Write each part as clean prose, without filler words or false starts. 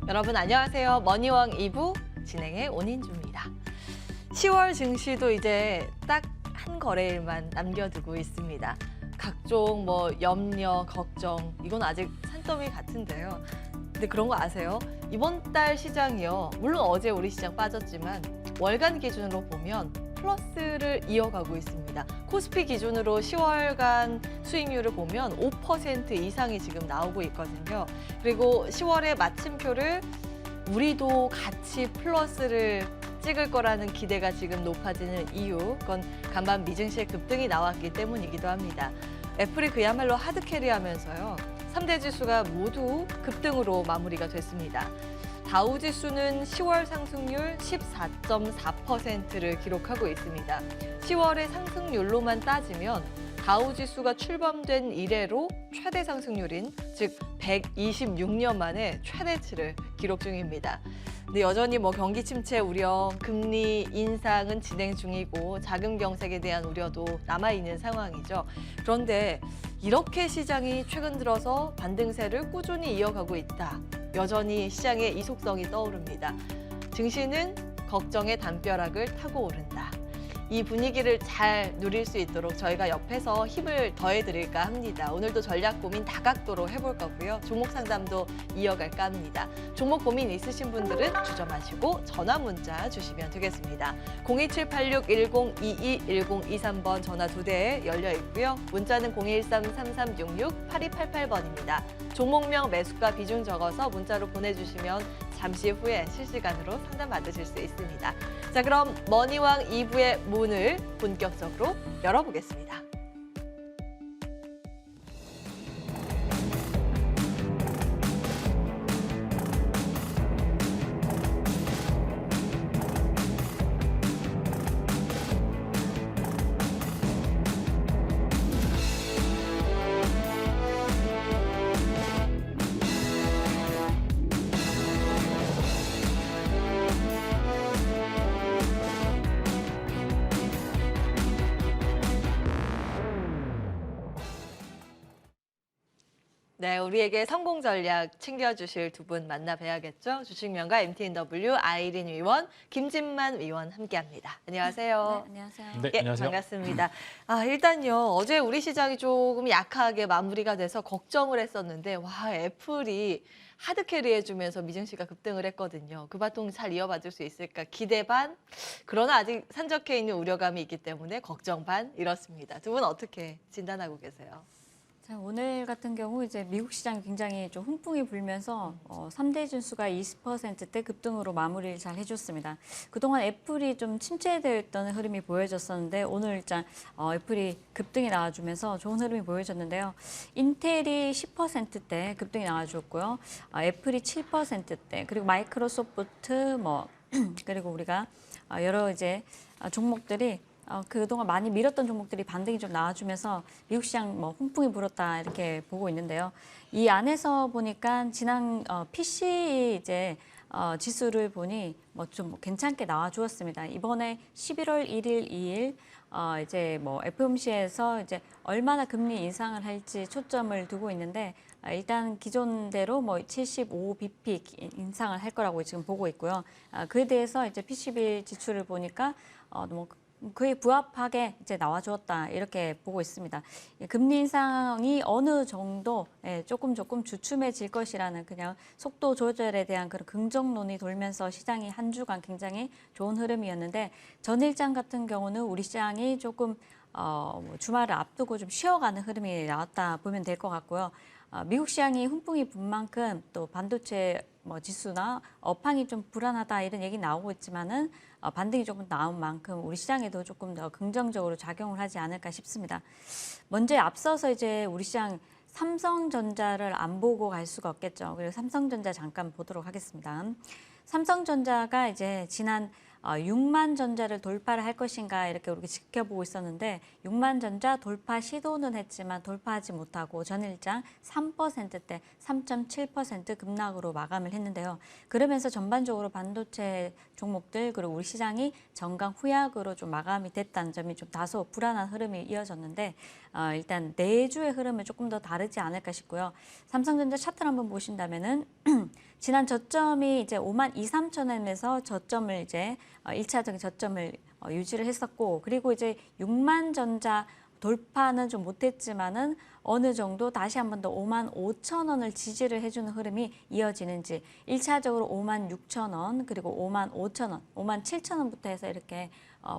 여러분 안녕하세요. 머니왕 2부 진행의 온인주입니다. 10월 증시도 이제 딱 한 거래일만 남겨두고 있습니다. 각종 염려, 걱정, 이건 아직 산더미 같은데요. 근데 그런 거 아세요? 이번 달 시장이요. 물론 어제 우리 시장 빠졌지만 월간 기준으로 보면 플러스를 이어가고 있습니다. 코스피 기준으로 10월간 수익률을 보면 5% 이상이 지금 나오고 있거든요. 그리고 10월의 마침표를 우리도 같이 플러스를 찍을 거라는 기대가 지금 높아지는 이유, 그건 간밤 미증시의 급등이 나왔기 때문이기도 합니다. 애플이 그야말로 하드캐리하면서요. 3대 지수가 모두 급등으로 마무리가 됐습니다. 다우지수는 10월 상승률 14.4%를 기록하고 있습니다. 10월의 상승률로만 따지면 다우지수가 출범된 이래로 최대 상승률인 즉 126년 만에 최대치를 기록 중입니다. 근데 여전히 경기 침체 우려, 금리 인상은 진행 중이고 자금 경색에 대한 우려도 남아있는 상황이죠. 그런데 이렇게 시장이 최근 들어서 반등세를 꾸준히 이어가고 있다. 여전히 시장의 이속성이 떠오릅니다. 증시는 걱정의 담벼락을 타고 오른다. 이 분위기를 잘 누릴 수 있도록 저희가 옆에서 힘을 더해드릴까 합니다. 오늘도 전략 고민 다각도로 해볼 거고요. 종목 상담도 이어갈까 합니다. 종목 고민 있으신 분들은 주저마시고 전화 문자 주시면 되겠습니다. 02786-1022, 1023번 전화 2대에 열려 있고요. 문자는 013-3366-8288번입니다. 종목명, 매수가, 비중 적어서 문자로 보내주시면 잠시 후에 실시간으로 상담 받으실 수 있습니다. 자, 그럼 머니왕 2부의 문을 본격적으로 열어보겠습니다. 네, 우리에게 성공 전략 챙겨주실 두 분 만나 뵈야겠죠. 주식명가 MTNW 아이린 위원, 김진만 위원 함께합니다. 안녕하세요. 네, 안녕하세요. 네, 예, 안녕하세요. 반갑습니다. 일단요, 어제 우리 시장이 조금 약하게 마무리가 돼서 걱정을 했었는데, 애플이 하드캐리 해주면서 미증시가 급등을 했거든요. 그 바통 잘 이어받을 수 있을까 기대 반, 그러나 아직 산적해 있는 우려감이 있기 때문에 걱정 반 이렇습니다. 두 분 어떻게 진단하고 계세요? 자, 오늘 같은 경우 이제 미국 시장이 굉장히 좀 훈풍이 불면서 3대 지수가 20%대 급등으로 마무리를 잘 해줬습니다. 그동안 애플이 좀 침체되어 있던 흐름이 보여졌었는데 오늘 일단 애플이 급등이 나와주면서 좋은 흐름이 보여졌는데요. 인텔이 10%대 급등이 나와줬고요. 애플이 7%대, 그리고 마이크로소프트 그리고 우리가 여러 이제 종목들이 그동안 많이 밀었던 종목들이 반등이 좀 나와주면서 미국 시장 훈풍이 불었다 이렇게 보고 있는데요. 이 안에서 보니까 지난 PC 이제 지수를 보니 좀 괜찮게 나와주었습니다. 이번에 11월 1일, 2일 이제 FOMC에서 이제 얼마나 금리 인상을 할지 초점을 두고 있는데 일단 기존대로 75bp 인상을 할 거라고 지금 보고 있고요. 그에 대해서 이제 PCB 지출을 보니까 그에 부합하게 이제 나와주었다 이렇게 보고 있습니다. 금리 인상이 어느 정도 조금 주춤해질 것이라는 그냥 속도 조절에 대한 그런 긍정론이 돌면서 시장이 한 주간 굉장히 좋은 흐름이었는데 전일장 같은 경우는 우리 시장이 조금 주말을 앞두고 좀 쉬어가는 흐름이 나왔다 보면 될 것 같고요. 미국 시장이 훈풍이 분 만큼 또 반도체 지수나 업황이 좀 불안하다 이런 얘기 나오고 있지만은 반등이 조금 나온 만큼 우리 시장에도 조금 더 긍정적으로 작용을 하지 않을까 싶습니다. 먼저 앞서서 이제 우리 시장 삼성전자를 안 보고 갈 수가 없겠죠. 그래서 삼성전자 잠깐 보도록 하겠습니다. 삼성전자가 이제 지난 6만 전자를 돌파를 할 것인가 이렇게 우리가 지켜보고 있었는데 6만 전자 돌파 시도는 했지만 돌파하지 못하고 전일장 3%대 3.7% 급락으로 마감을 했는데요. 그러면서 전반적으로 반도체 종목들 그리고 우리 시장이 정강 후약으로 좀 마감이 됐다는 점이 좀 다소 불안한 흐름이 이어졌는데 일단 내주의 흐름은 조금 더 다르지 않을까 싶고요. 삼성전자 차트를 한번 보신다면은 지난 저점이 이제 5만 2, 3천 원에서 저점을 이제 1차적인 저점을 유지를 했었고, 그리고 이제 6만 전자 돌파는 좀 못했지만은 어느 정도 다시 한 번 더 5만 5천 원을 지지를 해주는 흐름이 이어지는지, 1차적으로 5만 6천 원, 그리고 5만 5천 원, 5만 7천 원부터 해서 이렇게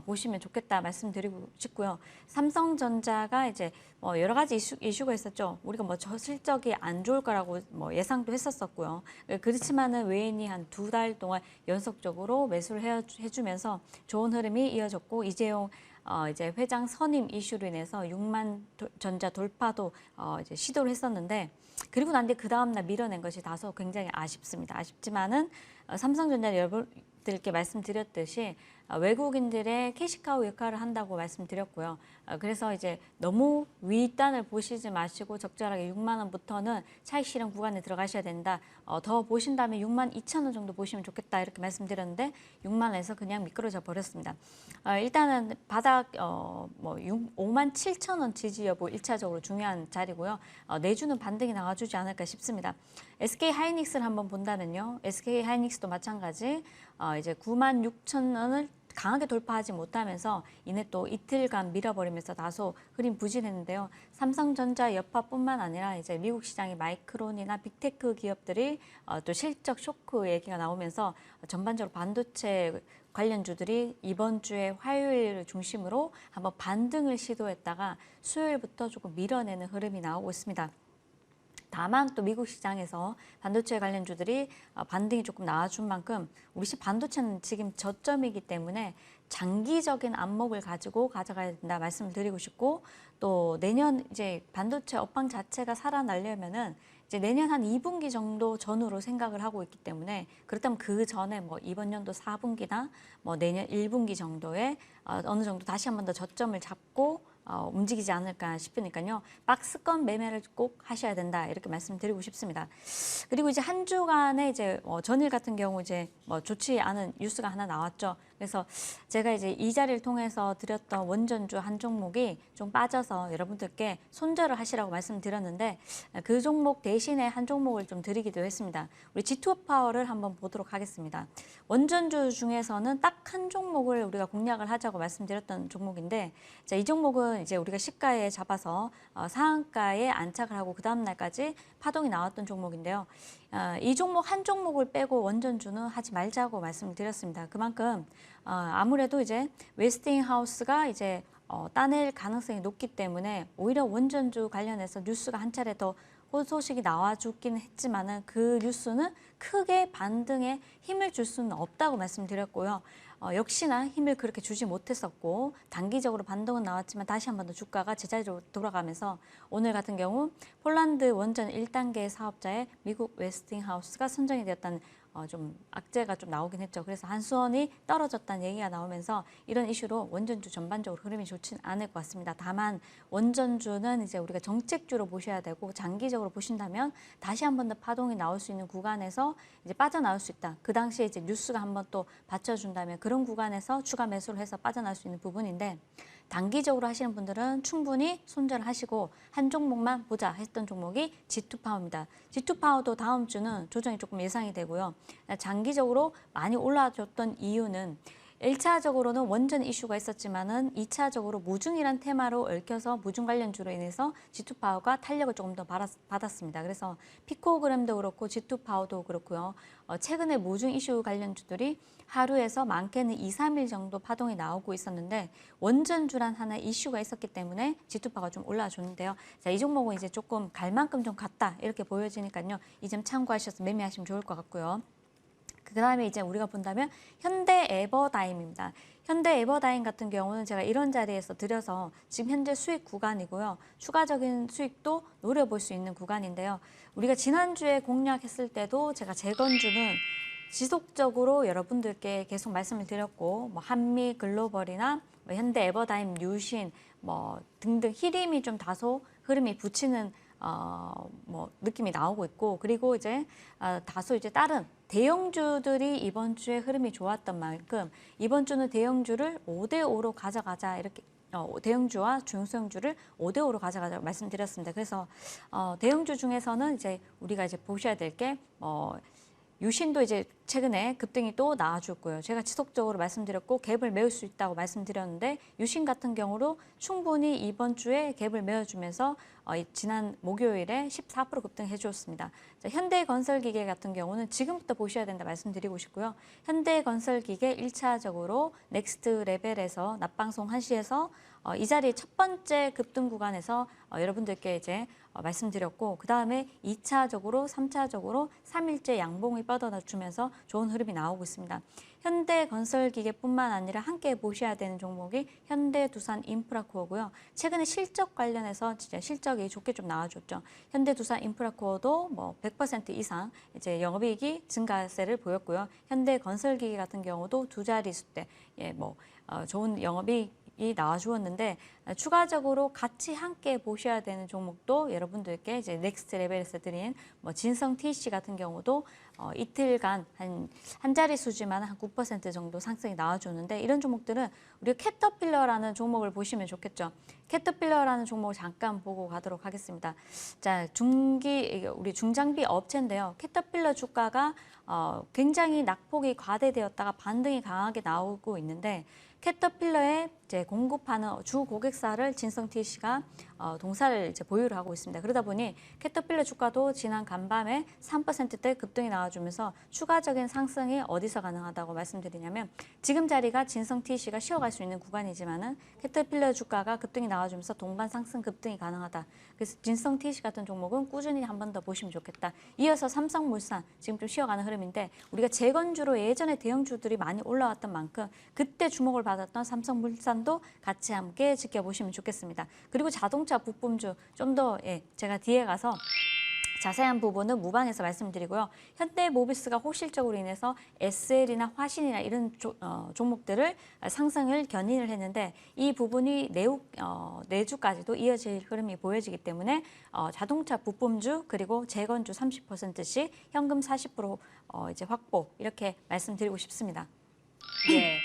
보시면 좋겠다 말씀드리고 싶고요. 삼성전자가 이제 여러 가지 이슈가 있었죠. 우리가 뭐 실적이 안 좋을 거라고 뭐 예상도 했었었고요. 그렇지만은 외인이 한 2달 동안 연속적으로 매수를 해주면서 좋은 흐름이 이어졌고, 이재용 이제 회장 선임 이슈로 인해서 6만 전자 돌파도 이제 시도를 했었는데, 그리고 난 뒤 그 다음날 밀어낸 것이 다소 굉장히 아쉽습니다. 아쉽지만은 삼성전자 여러분들께 말씀드렸듯이 외국인들의 캐시카우 역할을 한다고 말씀드렸고요. 그래서 이제 너무 윗단을 보시지 마시고 적절하게 6만 원부터는 차익 실현 구간에 들어가셔야 된다. 더 보신다면 6만 2천 원 정도 보시면 좋겠다 이렇게 말씀드렸는데 6만 원에서 그냥 미끄러져 버렸습니다. 일단은 바닥 5만 7천 원 지지 여부 1차적으로 중요한 자리고요. 내주는 반등이 나와주지 않을까 싶습니다. SK 하이닉스를 한번 본다면요. SK 하이닉스도 마찬가지 이제 9만 6천 원을 강하게 돌파하지 못하면서 이내 또 이틀간 밀어버리면서 다소 흐림 부진했는데요. 삼성전자 여파뿐만 아니라 이제 미국 시장의 마이크론이나 빅테크 기업들이 또 실적 쇼크 얘기가 나오면서 전반적으로 반도체 관련주들이 이번 주에 화요일을 중심으로 한번 반등을 시도했다가 수요일부터 조금 밀어내는 흐름이 나오고 있습니다. 다만 또 미국 시장에서 반도체 관련주들이 반등이 조금 나와준 만큼 우리 반도체는 지금 저점이기 때문에 장기적인 안목을 가지고 가져가야 된다 말씀을 드리고 싶고, 또 내년 이제 반도체 업황 자체가 살아나려면은 이제 내년 한 2분기 정도 전후로 생각을 하고 있기 때문에, 그렇다면 그 전에 뭐 이번 연도 4분기나 뭐 내년 1분기 정도에 어느 정도 다시 한 번 더 저점을 잡고 움직이지 않을까 싶으니까요. 박스권 매매를 꼭 하셔야 된다 이렇게 말씀드리고 싶습니다. 그리고 이제 한 주간에 이제 전일 같은 경우 이제 뭐 좋지 않은 뉴스가 하나 나왔죠. 그래서 제가 이제 이 자리를 통해서 드렸던 원전주 한 종목이 좀 빠져서 여러분들께 손절을 하시라고 말씀드렸는데, 그 종목 대신에 한 종목을 좀 드리기도 했습니다. 우리 G2 파워를 한번 보도록 하겠습니다. 원전주 중에서는 딱 한 종목을 우리가 공략을 하자고 말씀드렸던 종목인데, 자, 이 종목은 이제 우리가 시가에 잡아서 상한가에 안착을 하고 그 다음 날까지 파동이 나왔던 종목인데요. 이 종목 한 종목을 빼고 원전주는 하지 말자고 말씀을 드렸습니다. 그만큼 아무래도 이제 웨스팅하우스가 이제 따낼 가능성이 높기 때문에 오히려 원전주 관련해서 뉴스가 한 차례 더 소식이 나와주긴 했지만은 그 뉴스는 크게 반등에 힘을 줄 수는 없다고 말씀드렸고요. 역시나 힘을 그렇게 주지 못했었고, 단기적으로 반등은 나왔지만 다시 한 번 더 주가가 제자리로 돌아가면서 오늘 같은 경우 폴란드 원전 1단계 사업자의 미국 웨스팅하우스가 선정이 되었다는 좀 악재가 좀 나오긴 했죠. 그래서 한수원이 떨어졌다는 얘기가 나오면서 이런 이슈로 원전주 전반적으로 흐름이 좋지는 않을 것 같습니다. 다만 원전주는 이제 우리가 정책주로 보셔야 되고, 장기적으로 보신다면 다시 한 번 더 파동이 나올 수 있는 구간에서 이제 빠져나올 수 있다. 그 당시에 이제 뉴스가 한 번 또 받쳐준다면 그런 구간에서 추가 매수를 해서 빠져나올 수 있는 부분인데, 단기적으로 하시는 분들은 충분히 손절하시고 한 종목만 보자 했던 종목이 G2파워입니다. G2파워도 다음 주는 조정이 조금 예상이 되고요. 장기적으로 많이 올라줬던 이유는 1차적으로는 원전 이슈가 있었지만은 2차적으로 무중이란 테마로 얽혀서 무중 관련주로 인해서 G2파워가 탄력을 조금 더 받았습니다. 그래서 피코그램도 그렇고 G2파워도 그렇고요. 최근에 무중 이슈 관련주들이 하루에서 많게는 2, 3일 정도 파동이 나오고 있었는데, 원전주란 하나의 이슈가 있었기 때문에 G2파워가 좀 올라줬는데요. 자, 이 종목은 이제 조금 갈 만큼 좀 갔다 이렇게 보여지니까요. 이 점 참고하셔서 매매하시면 좋을 것 같고요. 그 다음에 이제 우리가 본다면 현대 에버다임입니다. 현대 에버다임 같은 경우는 제가 이런 자리에서 드려서 지금 현재 수익 구간이고요. 추가적인 수익도 노려볼 수 있는 구간인데요. 우리가 지난주에 공략했을 때도 제가 재건주는 지속적으로 여러분들께 계속 말씀을 드렸고, 뭐 한미 글로벌이나 뭐 현대 에버다임, 유신 뭐 등등 히림이 좀 다소 흐름이 붙이는 뭐 느낌이 나오고 있고, 그리고 이제 다소 이제 다른 대형주들이 이번 주에 흐름이 좋았던 만큼 이번 주는 대형주를 5대5로 가져가자 이렇게 대형주와 중소형주를 5대5로 가져가자고 말씀드렸습니다. 그래서 대형주 중에서는 이제 우리가 이제 보셔야 될 게 유신도 이제 최근에 급등이 또 나와줬고요. 제가 지속적으로 말씀드렸고 갭을 메울 수 있다고 말씀드렸는데 유신 같은 경우도 충분히 이번 주에 갭을 메워주면서 지난 목요일에 14% 급등해주었습니다. 자, 현대건설기계 같은 경우는 지금부터 보셔야 된다 말씀드리고 싶고요. 현대건설기계 1차적으로 넥스트 레벨에서 낮방송 1시에서 이 자리 첫 번째 급등 구간에서 여러분들께 이제 말씀드렸고 그 다음에 2차적으로 3차적으로 3일째 양봉이 뻗어주면서 좋은 흐름이 나오고 있습니다. 현대건설기계뿐만 아니라 함께 보셔야 되는 종목이 현대두산인프라코어고요. 최근에 실적 관련해서 진짜 실적이 좋게 좀 나와줬죠. 현대두산인프라코어도 뭐 100% 이상 이제 영업이익이 증가세를 보였고요. 현대건설기계 같은 경우도 두 자릿수대 좋은 영업이익이 나와주었는데 추가적으로 같이 함께 보셔야 되는 종목도 여러분들께 이제 넥스트 레벨에서 드린 진성 TC 같은 경우도 이틀간 한 자릿수지만 한 9% 정도 상승이 나와줬는데 이런 종목들은 우리가 캐터필러라는 종목을 보시면 좋겠죠. 캐터필러라는 종목을 잠깐 보고 가도록 하겠습니다. 자, 우리 중장비 업체인데요. 캐터필러 주가가 굉장히 낙폭이 과대되었다가 반등이 강하게 나오고 있는데 캐터필러에 이제 공급하는 주 고객사를 진성 TC가 동사를 이제 보유를 하고 있습니다. 그러다 보니 캐터필러 주가도 지난 간밤에 3%대 급등이 나와주면서 추가적인 상승이 어디서 가능하다고 말씀드리냐면 지금 자리가 진성 TC가 쉬어갈 수 있는 구간이지만은 캐터필러 주가가 급등이 나와주면서 동반 상승 급등이 가능하다. 그래서 진성 TC 같은 종목은 꾸준히 한 번 더 보시면 좋겠다. 이어서 삼성물산 지금 좀 쉬어가는 흐름인데 우리가 재건주로 예전에 대형주들이 많이 올라왔던 만큼 그때 주목을 받았던 삼성물산도 같이 함께 지켜보시면 좋겠습니다. 그리고 자동차 부품주 좀 더 제가 뒤에 가서 자세한 부분은 무방에서 말씀드리고요. 현대모비스가 호실적으로 인해서 SL이나 화신이나 이런 종목들을 상승을 견인을 했는데 이 부분이 내주까지도 이어질 흐름이 보여지기 때문에 자동차 부품주 그리고 재건주 30%씩 현금 40% 이제 확보 이렇게 말씀드리고 싶습니다. 네.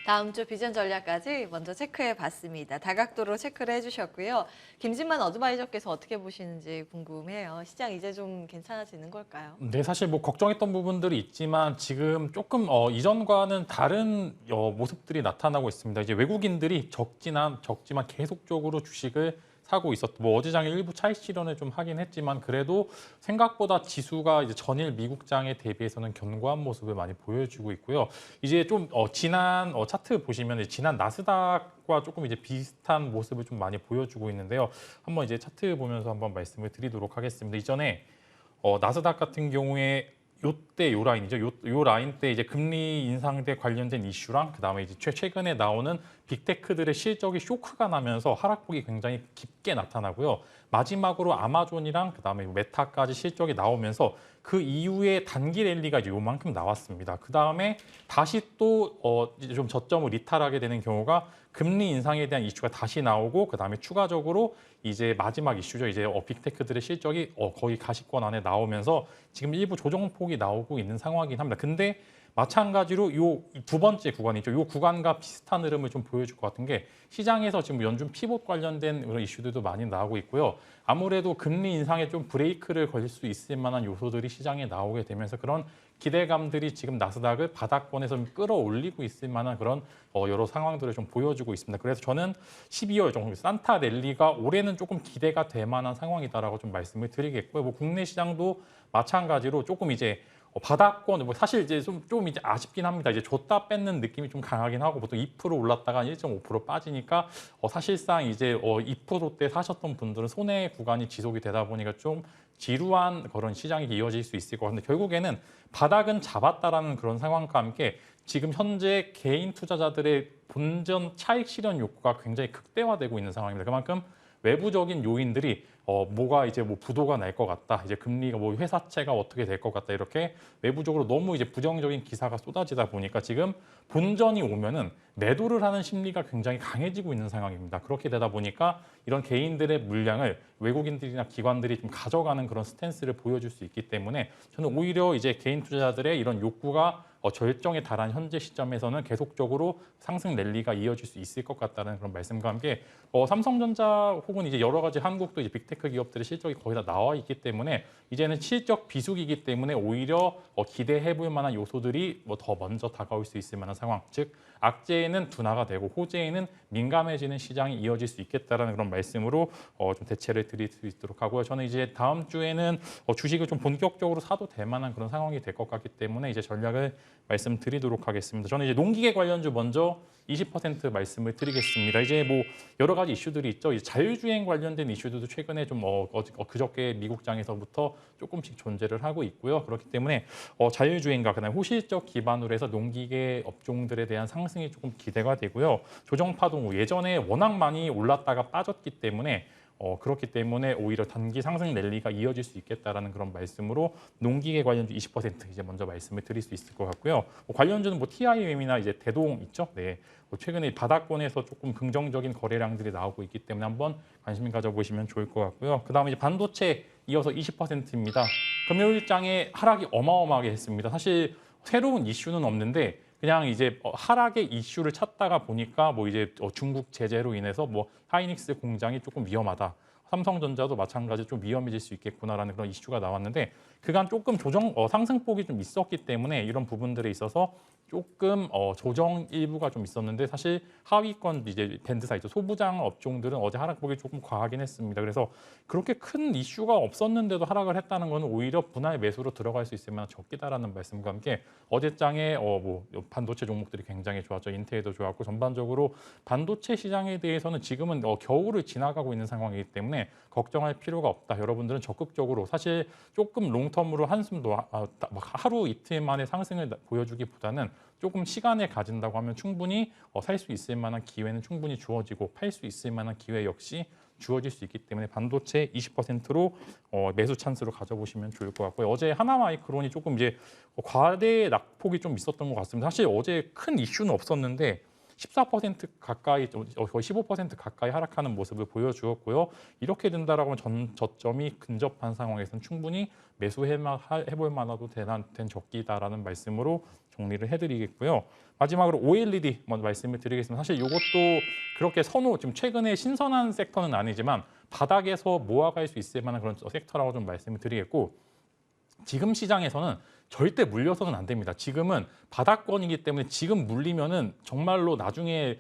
다음 주 비전 전략까지 먼저 체크해 봤습니다. 다각도로 체크를 해주셨고요. 김진만 어드바이저께서 어떻게 보시는지 궁금해요. 시장 이제 좀 괜찮아지는 걸까요? 네, 사실 뭐 걱정했던 부분들이 있지만 지금 조금 이전과는 다른 모습들이 나타나고 있습니다. 이제 외국인들이 적지만 계속적으로 주식을 사고 있었고 어제장에 일부 차익 실현을 좀 하긴 했지만 그래도 생각보다 지수가 이제 전일 미국장에 대비해서는 견고한 모습을 많이 보여주고 있고요. 이제 좀 지난 차트 보시면 지난 나스닥과 조금 이제 비슷한 모습을 좀 많이 보여주고 있는데요. 한번 이제 차트 보면서 한번 말씀을 드리도록 하겠습니다. 이전에 나스닥 같은 경우에 요 라인이죠. 요 라인 때 이제 금리 인상에 관련된 이슈랑 그다음에 이제 최근에 나오는 빅테크들의 실적이 쇼크가 나면서 하락폭이 굉장히 깊게 나타나고요. 마지막으로 아마존이랑 그다음에 메타까지 실적이 나오면서 그 이후에 단기 랠리가 이제 요만큼 나왔습니다. 그다음에 다시 또 이제 좀 저점을 리탈하게 되는 경우가 금리 인상에 대한 이슈가 다시 나오고 그다음에 추가적으로 이제 마지막 이슈죠. 이제 빅테크들의 실적이 거의 가시권 안에 나오면서 지금 일부 조정폭이 나오고 있는 상황이긴 합니다. 근데 마찬가지로 요 두 번째 구간이죠. 요 구간과 비슷한 흐름을 좀 보여줄 것 같은 게 시장에서 지금 연준 피봇 관련된 그런 이슈들도 많이 나오고 있고요. 아무래도 금리 인상에 좀 브레이크를 걸릴 수 있을 만한 요소들이 시장에 나오게 되면서 그런 기대감들이 지금 나스닥을 바닥권에서 좀 끌어올리고 있을 만한 그런 여러 상황들을 좀 보여주고 있습니다. 그래서 저는 12월 정도 산타 랠리가 올해는 조금 기대가 될 만한 상황이다라고 좀 말씀을 드리겠고요. 뭐 국내 시장도 마찬가지로 조금 이제 바닥권 사실 이제 좀 이제 아쉽긴 합니다. 이제 줬다 뺏는 느낌이 좀 강하긴 하고 보통 2% 올랐다가 1.5% 빠지니까 사실상 이제 2%대 사셨던 분들은 손해 구간이 지속이 되다 보니까 좀 지루한 그런 시장이 이어질 수 있을 것 같은데 결국에는 바닥은 잡았다라는 그런 상황과 함께 지금 현재 개인 투자자들의 본전 차익 실현 욕구가 굉장히 극대화되고 있는 상황입니다. 그만큼 외부적인 요인들이 뭐가 이제 뭐 부도가 날 것 같다, 이제 금리가 뭐 회사채가 어떻게 될 것 같다 이렇게 외부적으로 너무 이제 부정적인 기사가 쏟아지다 보니까 지금 본전이 오면은 매도를 하는 심리가 굉장히 강해지고 있는 상황입니다. 그렇게 되다 보니까 이런 개인들의 물량을 외국인들이나 기관들이 좀 가져가는 그런 스탠스를 보여줄 수 있기 때문에 저는 오히려 이제 개인 투자자들의 이런 욕구가 절정에 달한 현재 시점에서는 계속적으로 상승 랠리가 이어질 수 있을 것 같다는 그런 말씀과 함께 삼성전자 혹은 이제 여러 가지 한국도 이제 빅테크 빅테크 기업들의 실적이 거의 다 나와 있기 때문에 이제는 실적 비수기이기 때문에 오히려 기대해볼 만한 요소들이 뭐 더 먼저 다가올 수 있을 만한 상황. 즉 악재에는 둔화가 되고 호재에는 민감해지는 시장이 이어질 수 있겠다라는 그런 말씀으로 좀 대체를 드릴 수 있도록 하고요. 저는 이제 다음 주에는 주식을 좀 본격적으로 사도 될 만한 그런 상황이 될 것 같기 때문에 이제 전략을 말씀드리도록 하겠습니다. 저는 이제 농기계 관련주 먼저 20% 말씀을 드리겠습니다. 이제 뭐 여러 가지 이슈들이 있죠. 이제 자율주행 관련된 이슈들도 최근에 좀 그저께 미국장에서부터 조금씩 존재를 하고 있고요. 그렇기 때문에 자율주행과 그다음에 호실적 기반으로 해서 농기계 업종들에 대한 상승이 조금 기대가 되고요. 조정 파동 후 예전에 워낙 많이 올랐다가 빠졌기 때문에 그렇기 때문에 오히려 단기 상승 랠리가 이어질 수 있겠다라는 그런 말씀으로 농기계 관련주 20% 이제 먼저 말씀을 드릴 수 있을 것 같고요. 관련주는 뭐 TIM이나 이제 대동 있죠. 네. 최근에 바닥권에서 조금 긍정적인 거래량들이 나오고 있기 때문에 한번 관심 가져보시면 좋을 것 같고요. 그다음에 이제 반도체 이어서 20%입니다. 금요일장에 하락이 어마어마하게 했습니다. 사실 새로운 이슈는 없는데 그냥 이제 하락의 이슈를 찾다가 보니까 뭐 이제 중국 제재로 인해서 뭐 하이닉스 공장이 조금 위험하다. 삼성전자도 마찬가지로 좀 위험해질 수 있겠구나라는 그런 이슈가 나왔는데 그간 조금 상승폭이 좀 있었기 때문에 이런 부분들에 있어서 조금 조정 일부가 좀 있었는데 사실 하위권 이제 밴드사 있죠. 소부장 업종들은 어제 하락폭이 조금 과하긴 했습니다. 그래서 그렇게 큰 이슈가 없었는데도 하락을 했다는 것은 오히려 분할 매수로 들어갈 수 있을 만한 적기다라는 말씀과 함께 어제장에 뭐 반도체 종목들이 굉장히 좋았죠. 인텔도 좋았고 전반적으로 반도체 시장에 대해서는 지금은 겨울을 지나가고 있는 상황이기 때문에 걱정할 필요가 없다. 여러분들은 적극적으로 사실 조금 롱텀으로 한숨도 하루 이틀 만에 상승을 보여주기보다는 조금 시간을 가진다고 하면 충분히 살 수 있을 만한 기회는 충분히 주어지고 팔 수 있을 만한 기회 역시 주어질 수 있기 때문에 반도체 20%로 매수 찬스로 가져보시면 좋을 것 같고요. 어제 하나마이크론이 조금 이제 과대 낙폭이 좀 있었던 것 같습니다. 사실 어제 큰 이슈는 없었는데 14% 가까이 거의 15% 가까이 하락하는 모습을 보여주었고요. 이렇게 된다라고 하면 저점이 근접한 상황에서는 충분히 매수해볼 만하도 된 적기다라는 말씀으로 정리를 해드리겠고요. 마지막으로 OLED 먼저 말씀을 드리겠습니다. 사실 이것도 그렇게 지금 최근에 신선한 섹터는 아니지만 바닥에서 모아갈 수 있을 만한 그런 섹터라고 좀 말씀을 드리겠고 지금 시장에서는 절대 물려서는 안 됩니다. 지금은 바닥권이기 때문에 지금 물리면은 정말로 나중에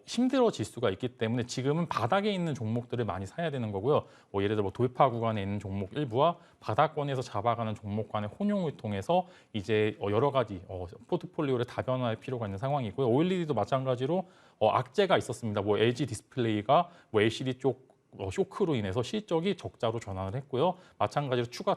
힘들어질 수가 있기 때문에 지금은 바닥에 있는 종목들을 많이 사야 되는 거고요. 예를 들어 돌파 구간에 있는 종목 일부와 바닥권에서 잡아가는 종목 간의 혼용을 통해서 이제 여러 가지 포트폴리오를 다변화할 필요가 있는 상황이고요. OLED도 마찬가지로 악재가 있었습니다. 뭐 LG 디스플레이가 뭐 LCD 쪽 쇼크로 인해서 실적이 적자로 전환을 했고요. 마찬가지로 추가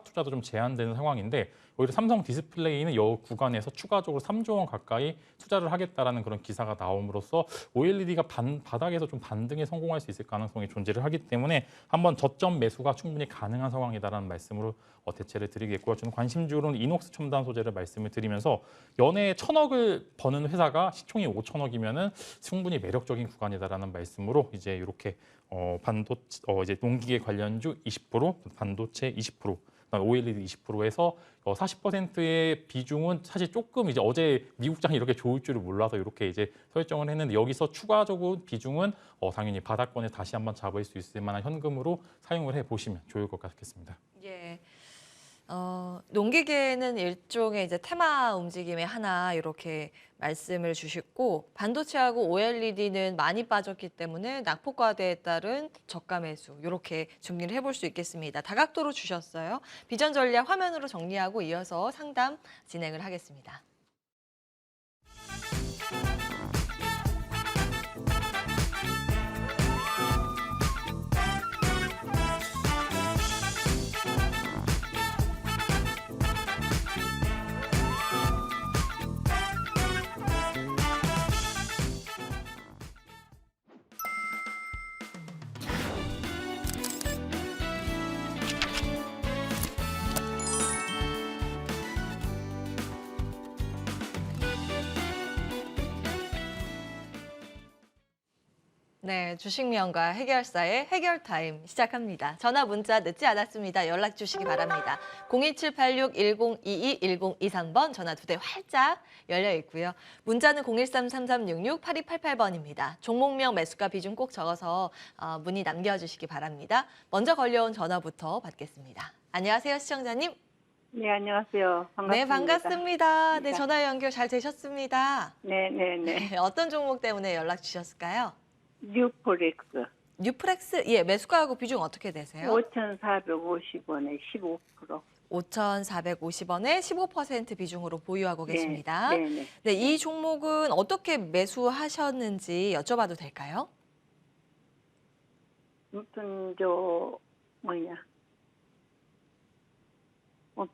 투자도 좀 제한되는 상황인데 오히려 삼성 디스플레이는 이 구간에서 추가적으로 3조 원 가까이 투자를 하겠다라는 그런 기사가 나옴으로써 OLED가 바닥에서 좀 반등에 성공할 수 있을 가능성이 존재를 하기 때문에 한번 저점 매수가 충분히 가능한 상황이다라는 말씀으로 대체를 드리겠고요. 저는 관심주로는 이녹스 첨단 소재를 말씀을 드리면서 연애에 1,000억을 버는 회사가 시총이 5,000억이면은 충분히 매력적인 구간이다라는 말씀으로 이제 이렇게 반도체 이제 농기계 관련주 20%, 반도체 20%, OLED 20%에서 40%의 비중은 사실 조금 이제 어제 미국장이 이렇게 좋을 줄을 몰라서 이렇게 이제 설정을 했는데 여기서 추가적으로 비중은 당연히 바닥권에 다시 한번 잡을 수 있을 만한 현금으로 사용을 해 보시면 좋을 것 같겠습니다. 예. 농기계는 일종의 이제 테마 움직임의 하나 이렇게 말씀을 주셨고 반도체하고 OLED는 많이 빠졌기 때문에 낙폭 과대에 따른 저가 매수 이렇게 정리를 해볼 수 있겠습니다. 다각도로 주셨어요. 비전 전략 화면으로 정리하고 이어서 상담 진행을 하겠습니다. 네, 주식명가 해결사의 해결타임 시작합니다. 전화 문자 늦지 않았습니다. 연락 주시기 바랍니다. 02786-1022, 1023번 전화 2대 활짝 열려 있고요. 문자는 013-3366-8288번입니다. 종목명 매수가 비중 꼭 적어서 문의 남겨주시기 바랍니다. 먼저 걸려온 전화부터 받겠습니다. 안녕하세요, 시청자님. 네, 안녕하세요. 반갑습니다. 네, 반갑습니다. 네, 전화 연결 잘 되셨습니다. 네. 네, 어떤 종목 때문에 연락 주셨을까요? 뉴포렉스 뉴프렉스, 예, 매수가하고 비중 어떻게 되세요? 5,450원에 15%. 5,450원에 15% 비중으로 보유하고 계십니다. 네. 네, 이 종목은 어떻게 매수하셨는지 여쭤봐도 될까요? 무슨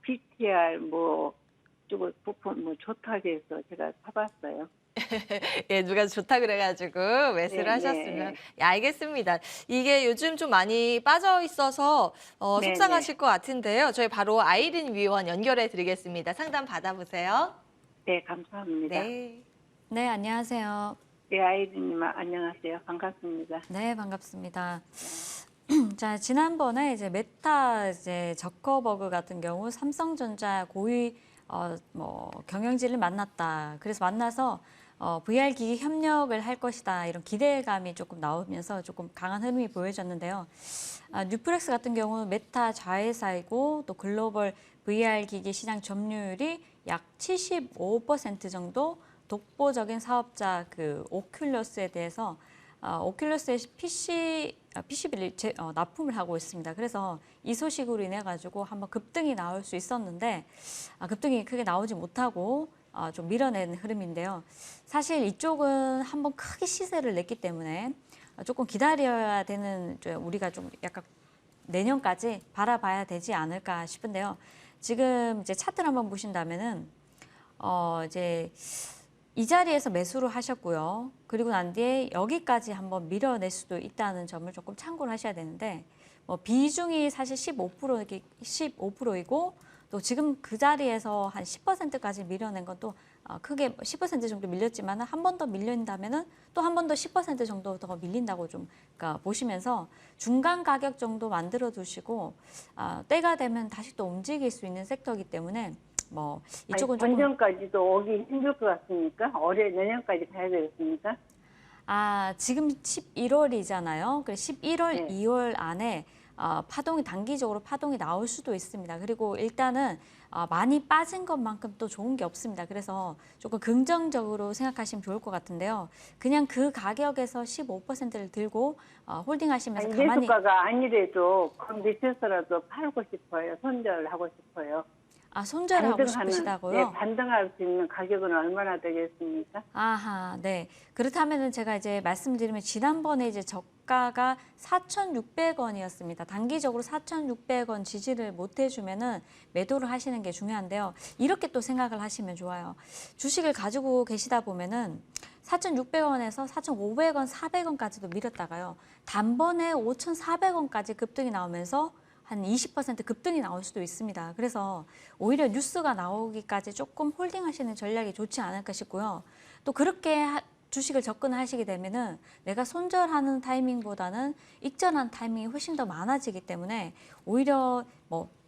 BTR 저거 부품 좋다고 해서 제가 사봤어요. 예, 누가 좋다 그래가지고 매수를 네, 하셨으면. 네. 예, 알겠습니다. 이게 요즘 좀 많이 빠져 있어서 네, 속상하실 것 같은데요. 저희 바로 아이린 위원 연결해 드리겠습니다. 상담 받아보세요. 네, 감사합니다. 네. 네, 안녕하세요. 네, 아이린님 안녕하세요. 반갑습니다. 네, 반갑습니다. 자, 지난번에 이제 메타 저커버그 같은 경우 삼성전자 고위 경영진을 만났다. 그래서 만나서 VR 기기 협력을 할 것이다. 이런 기대감이 조금 나오면서 조금 강한 흐름이 보여졌는데요. 뉴프렉스 같은 경우는 메타 자회사이고 또 글로벌 VR 기기 시장 점유율이 약 75% 정도 독보적인 사업자 그 오큘러스에 대해서 오큘러스의 PCB를 납품을 하고 있습니다. 그래서 이 소식으로 인해 가지고 한번 급등이 나올 수 있었는데 급등이 크게 나오지 못하고 좀 밀어낸 흐름인데요. 사실 이쪽은 한번 크게 시세를 냈기 때문에 조금 기다려야 되는, 우리가 좀 약간 내년까지 바라봐야 되지 않을까 싶은데요. 지금 이제 차트를 한번 보신다면은 이제 이 자리에서 매수를 하셨고요. 그리고 난 뒤에 여기까지 한번 밀어낼 수도 있다는 점을 조금 참고를 하셔야 되는데 비중이 사실 15%이고 또 지금 그 자리에서 한 10%까지 밀어낸 건 또 크게 10% 정도 밀렸지만 한 번 더 밀린다면은 또 한 번 더 10% 정도 더 밀린다고 좀 그러니까 보시면서 중간 가격 정도 만들어 두시고 때가 되면 다시 또 움직일 수 있는 섹터이기 때문에 이쪽은 조금 전년까지도 오기 힘들 것 같습니까? 올해 내년까지 가야 되겠습니까? 지금 11월이잖아요. 그래서 11월, 네. 2월 안에 단기적으로 파동이 나올 수도 있습니다. 그리고 일단은 많이 빠진 것만큼 또 좋은 게 없습니다. 그래서 조금 긍정적으로 생각하시면 좋을 것 같은데요. 그냥 그 가격에서 15%를 들고 홀딩하시면서 가만히 매수가가 아니래도 그 밑에서라도 팔고 싶어요. 손절하고 싶어요. 손절하고 싶으시다고요? 네, 반등할 수 있는 가격은 얼마나 되겠습니까? 아하, 네. 그렇다면은 제가 이제 말씀드리면 지난번에 이제 저가가 4,600원이었습니다. 단기적으로 4,600원 지지를 못 해주면은 매도를 하시는 게 중요한데요. 이렇게 또 생각을 하시면 좋아요. 주식을 가지고 계시다 보면은 4,600원에서 4,500원, 400원까지도 밀었다가요. 단번에 5,400원까지 급등이 나오면서 한 20% 급등이 나올 수도 있습니다. 그래서 오히려 뉴스가 나오기까지 조금 홀딩하시는 전략이 좋지 않을까 싶고요. 또 그렇게 주식을 접근하시게 되면은 내가 손절하는 타이밍보다는 익절하는 타이밍이 훨씬 더 많아지기 때문에 오히려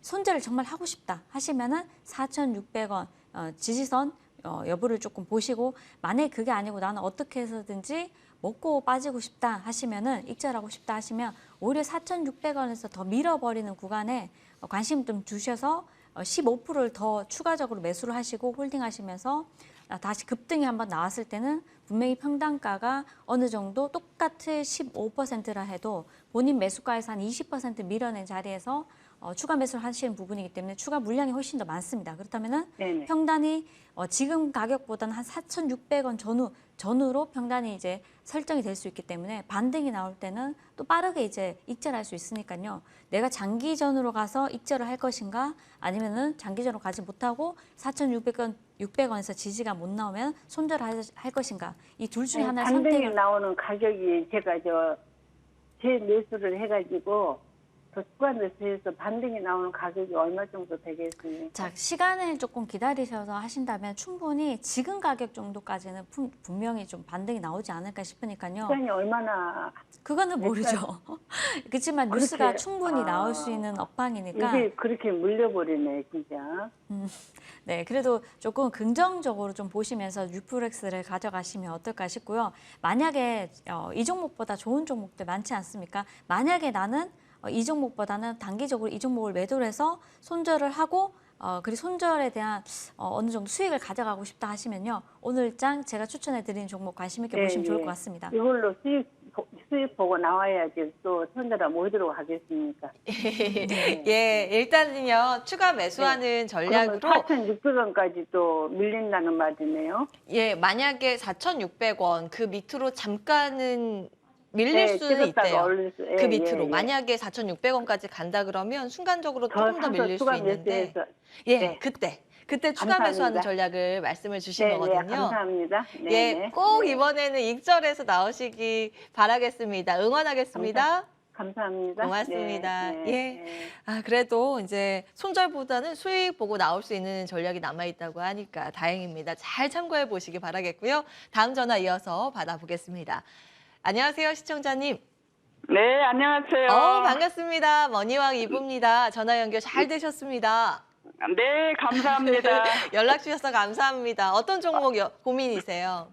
손절을 정말 하고 싶다 하시면은 4,600원 지지선 여부를 조금 보시고 만약에 그게 아니고 나는 어떻게 해서든지 먹고 빠지고 싶다 하시면은 익절하고 싶다 하시면 오히려 4,600원에서 더 밀어버리는 구간에 관심 좀 두셔서 15%를 더 추가적으로 매수를 하시고 홀딩하시면서 다시 급등이 한번 나왔을 때는 분명히 평단가가 어느 정도 똑같이 15%라 해도 본인 매수가에서 한 20% 밀어낸 자리에서 추가 매수를 하시는 부분이기 때문에 추가 물량이 훨씬 더 많습니다. 그렇다면은 네네. 평단이 지금 가격보다는 한 4,600원 전후로 평단이 이제 설정이 될 수 있기 때문에 반등이 나올 때는 또 빠르게 이제 익절할 수 있으니까요. 내가 장기전으로 가서 익절을 할 것인가 아니면은 장기전으로 가지 못하고 4,600원에서 지지가 못 나오면 손절할 것인가 이 둘 중에 하나를 반등이 선택을 나오는 가격이 제가 제 매수를 해가지고 더 추가 매수해서 반등이 나오는 가격이 얼마 정도 되겠습니까? 자, 시간을 조금 기다리셔서 하신다면 충분히 지금 가격 정도까지는 분명히 좀 반등이 나오지 않을까 싶으니까요. 시간이 얼마나 그거는 모르죠. 그렇지만 뉴스가 그렇게, 충분히 나올 수 있는 업황이니까 이게 그렇게 물려버리네 진짜. 네, 그래도 조금 긍정적으로 좀 보시면서 뉴프렉스를 가져가시면 어떨까 싶고요. 만약에 이 종목보다 좋은 종목들 많지 않습니까? 만약에 나는 이 종목보다는 단기적으로 이 종목을 매도를 해서 손절을 하고 그리고 손절에 대한 어느 정도 수익을 가져가고 싶다 하시면요. 오늘장 제가 추천해드리는 종목 관심 있게 보시면 좋을 것 같습니다. 이걸로 수익 보고 나와야지 또 손절을 못 하도록 하겠습니까? 예, 일단은요 추가 매수하는 전략으로 4,600원까지 또 밀린다는 말이네요. 예, 만약에 4,600원 그 밑으로 잠깐은 밀릴 수는 찍었다가 있대요. 올릴 수- 그 예, 밑으로 예, 예. 만약에 4,600원까지 간다 그러면 순간적으로 더 조금 더 사서 밀릴 수 추가 있는데 매수해서 예, 네. 그때 추가 감사합니다. 매수하는 전략을 말씀을 주신 네, 네, 거거든요. 감사합니다. 네, 예, 네. 꼭 네. 이번에는 익절해서 나오시기 바라겠습니다. 응원하겠습니다. 감사합니다. 고맙습니다. 네, 예. 네. 아, 그래도 이제 손절보다는 수익 보고 나올 수 있는 전략이 남아있다고 하니까 다행입니다. 잘 참고해 보시기 바라겠고요. 다음 전화 이어서 받아보겠습니다. 안녕하세요, 시청자님. 네, 안녕하세요. 반갑습니다. 머니왕 이부입니다. 전화 연결 잘 되셨습니다. 네, 감사합니다. 연락 주셔서 감사합니다. 어떤 종목 고민이세요?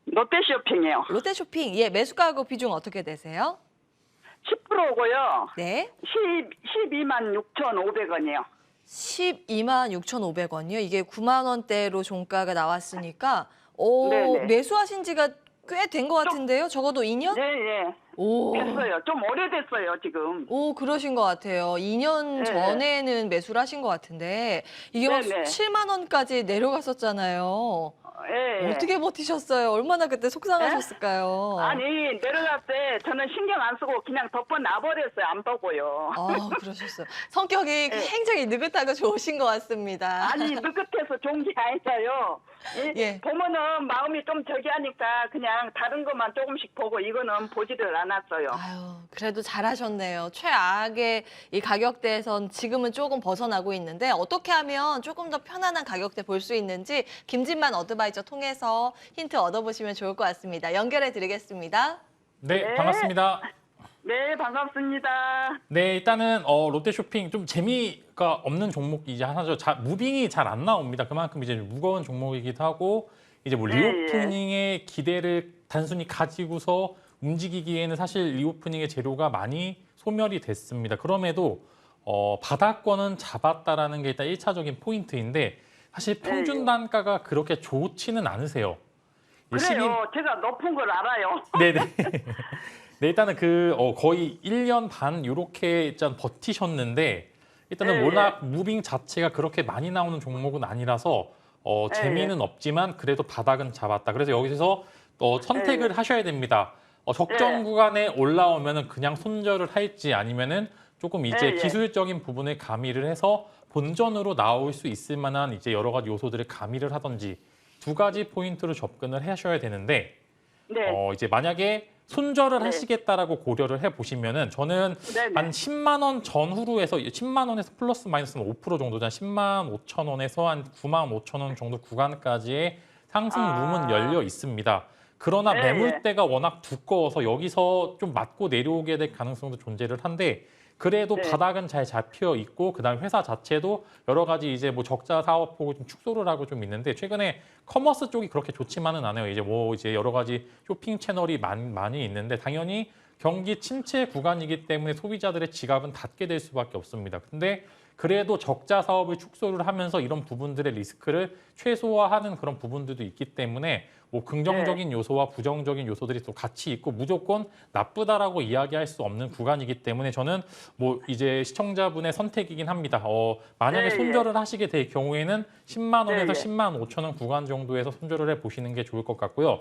롯데쇼핑이요. 롯데쇼핑, 예, 매수가하고 비중 어떻게 되세요? 10%고요. 네. 12만 6,500원이요. 12만 6,500원이요. 이게 9만 원대로 종가가 나왔으니까 네네. 매수하신 지가 꽤 된 것 같은데요. 적어도 2년? 네, 예. 오. 됐어요. 좀 오래됐어요, 지금. 오, 그러신 것 같아요. 2년 네. 전에는 매수를 하신 것 같은데 이게 막 네네. 7만 원까지 내려갔었잖아요. 예. 어떻게 버티셨어요? 얼마나 그때 속상하셨을까요? 아니, 내려갈 때 저는 신경 안 쓰고 그냥 덮어 놔버렸어요. 안 보고요. 아, 그러셨어요. 성격이 굉장히 느긋하고 좋으신 것 같습니다. 아니, 느긋해서 좋은 게 아니라요. 예. 보면은 마음이 좀 저기 하니까 그냥 다른 것만 조금씩 보고 이거는 보지를 않았어요. 아유, 그래도 잘하셨네요. 최악의 이 가격대에선 지금은 조금 벗어나고 있는데 어떻게 하면 조금 더 편안한 가격대 볼 수 있는지 김진만 어드바이저 통해서 힌트 얻어보시면 좋을 것 같습니다. 연결해 드리겠습니다. 네, 네. 반갑습니다. 네, 반갑습니다. 네, 일단은 롯데쇼핑 좀 재미가 없는 종목이지 하나죠. 무빙이 잘 안 나옵니다. 그만큼 이제 무거운 종목이기도 하고 이제 뭐 네, 리오프닝의 기대를 단순히 가지고서 움직이기에는 사실 리오프닝의 재료가 많이 소멸이 됐습니다. 그럼에도 바닥권은 잡았다라는 게 일단 1차적인 포인트인데 사실 평균 단가가 그렇게 좋지는 않으세요. 그래요. 제가 높은 걸 알아요. 네네. 네, 일단은 거의 1년 반 이렇게 일단 버티셨는데 일단은 네, 워낙 무빙 자체가 그렇게 많이 나오는 종목은 아니라서 재미는 없지만 그래도 바닥은 잡았다. 그래서 여기서 선택을 하셔야 됩니다. 적정 네. 구간에 올라오면은 그냥 손절을 할지 아니면은 조금 이제 네, 네. 기술적인 부분을 가미를 해서 본전으로 나올 수 있을 만한 이제 여러 가지 요소들을 가미를 하든지 두 가지 포인트로 접근을 하셔야 되는데 네. 이제 만약에 손절을 네. 하시겠다라고 고려를 해보시면은 저는 네네. 한 10만 원 전후로 해서 10만 원에서 플러스 마이너스는 5% 정도잖아요. 10만 5천 원에서 한 9만 5천 원 정도 구간까지의 상승 룸은 열려 있습니다. 그러나 네, 매물대가 워낙 두꺼워서 여기서 좀 맞고 내려오게 될 가능성도 존재를 한데 그래도 네. 바닥은 잘 잡혀 있고 그다음 회사 자체도 여러 가지 이제 뭐 적자 사업하고 좀 축소를 하고 좀 있는데 최근에 커머스 쪽이 그렇게 좋지만은 않아요. 이제 여러 가지 쇼핑 채널이 많이 있는데 당연히 경기 침체 구간이기 때문에 소비자들의 지갑은 닫게 될 수밖에 없습니다. 근데 그래도 적자 사업을 축소를 하면서 이런 부분들의 리스크를 최소화하는 그런 부분들도 있기 때문에 뭐 긍정적인 요소와 부정적인 요소들이 또 같이 있고 무조건 나쁘다라고 이야기할 수 없는 구간이기 때문에 저는 뭐 이제 시청자분의 선택이긴 합니다. 만약에 네, 손절을 하시게 될 경우에는 10만 원에서 네, 네. 10만 5천 원 구간 정도에서 손절을 해 보시는 게 좋을 것 같고요.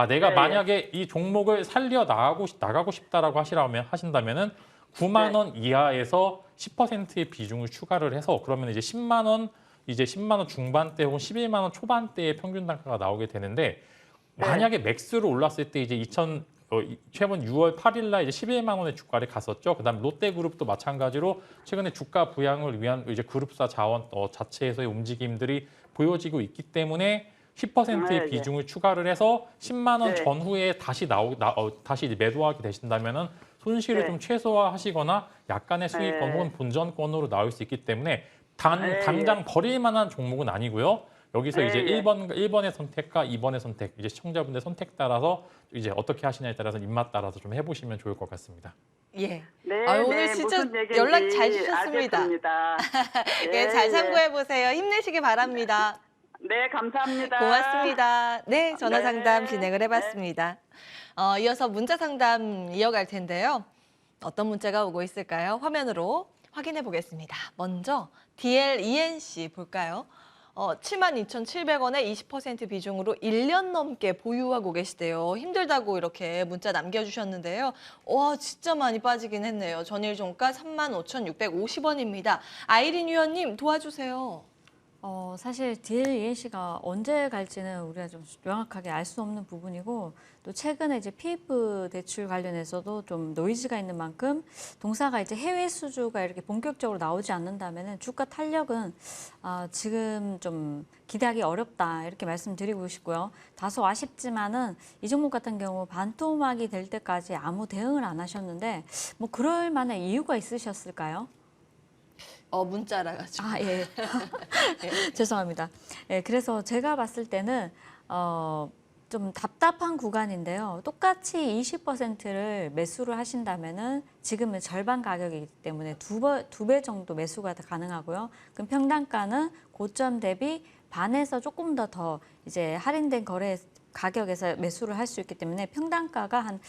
내가 네, 만약에 이 종목을 살려 나가고 싶다라고 하신다면은 9만 원 이하에서 10%의 비중을 추가를 해서 그러면 이제 10만 원 중반대 혹은 11만 원 초반대의 평균 단가가 나오게 되는데 만약에 맥스로 올랐을 때 이제 최근 6월 8일 날 이제 11만 원의 주가를 갔었죠. 그다음에 롯데그룹도 마찬가지로 최근에 주가 부양을 위한 이제 그룹사 자원 자체에서의 움직임들이 보여지고 있기 때문에 10%의 네. 비중을 추가를 해서 10만 원 네. 전후에 다시 다시 이제 매도하게 되신다면은 손실을 네. 좀 최소화하시거나 약간의 수익권 네. 혹은 본전권으로 나올 수 있기 때문에 네. 당장 버릴 만한 종목은 아니고요. 여기서 네. 이제 1번의 선택과 2번의 선택, 이제 시청자분들 선택 따라서 이제 어떻게 하시냐에 따라서 입맛 따라서 좀 해보시면 좋을 것 같습니다. 예. 네, 오늘 진짜 무슨 얘기인지 연락 잘 주셨습니다. 알겠습니다. 예, 잘 참고해 보세요. 힘내시기 바랍니다. 네, 감사합니다. 고맙습니다. 네, 전화 상담 네. 진행을 해봤습니다. 이어서 문자 상담 이어갈 텐데요. 어떤 문자가 오고 있을까요? 화면으로 확인해 보겠습니다. 먼저 DLENC 볼까요? 72,700원에 20% 비중으로 1년 넘게 보유하고 계시대요. 힘들다고 이렇게 문자 남겨주셨는데요. 와, 진짜 많이 빠지긴 했네요. 전일 종가 35,650원입니다. 아이린 위원님 도와주세요. 사실 DLENC가 언제 갈지는 우리가 좀 명확하게 알 수 없는 부분이고 또 최근에 이제 PF 대출 관련해서도 좀 노이즈가 있는 만큼 동사가 이제 해외 수주가 이렇게 본격적으로 나오지 않는다면은 주가 탄력은 지금 좀 기대하기 어렵다 이렇게 말씀드리고 싶고요. 다소 아쉽지만은 이 종목 같은 경우 반토막이 될 때까지 아무 대응을 안 하셨는데 뭐 그럴 만한 이유가 있으셨을까요? 문자라 가지고. 예. 죄송합니다. 예, 그래서 제가 봤을 때는 좀 답답한 구간인데요. 똑같이 20%를 매수를 하신다면은 지금은 절반 가격이기 때문에 두 배 정도 매수가 가능하고요. 그럼 평단가는 고점 대비 반에서 조금 더 이제 할인된 거래 가격에서 매수를 할 수 있기 때문에 평단가가 한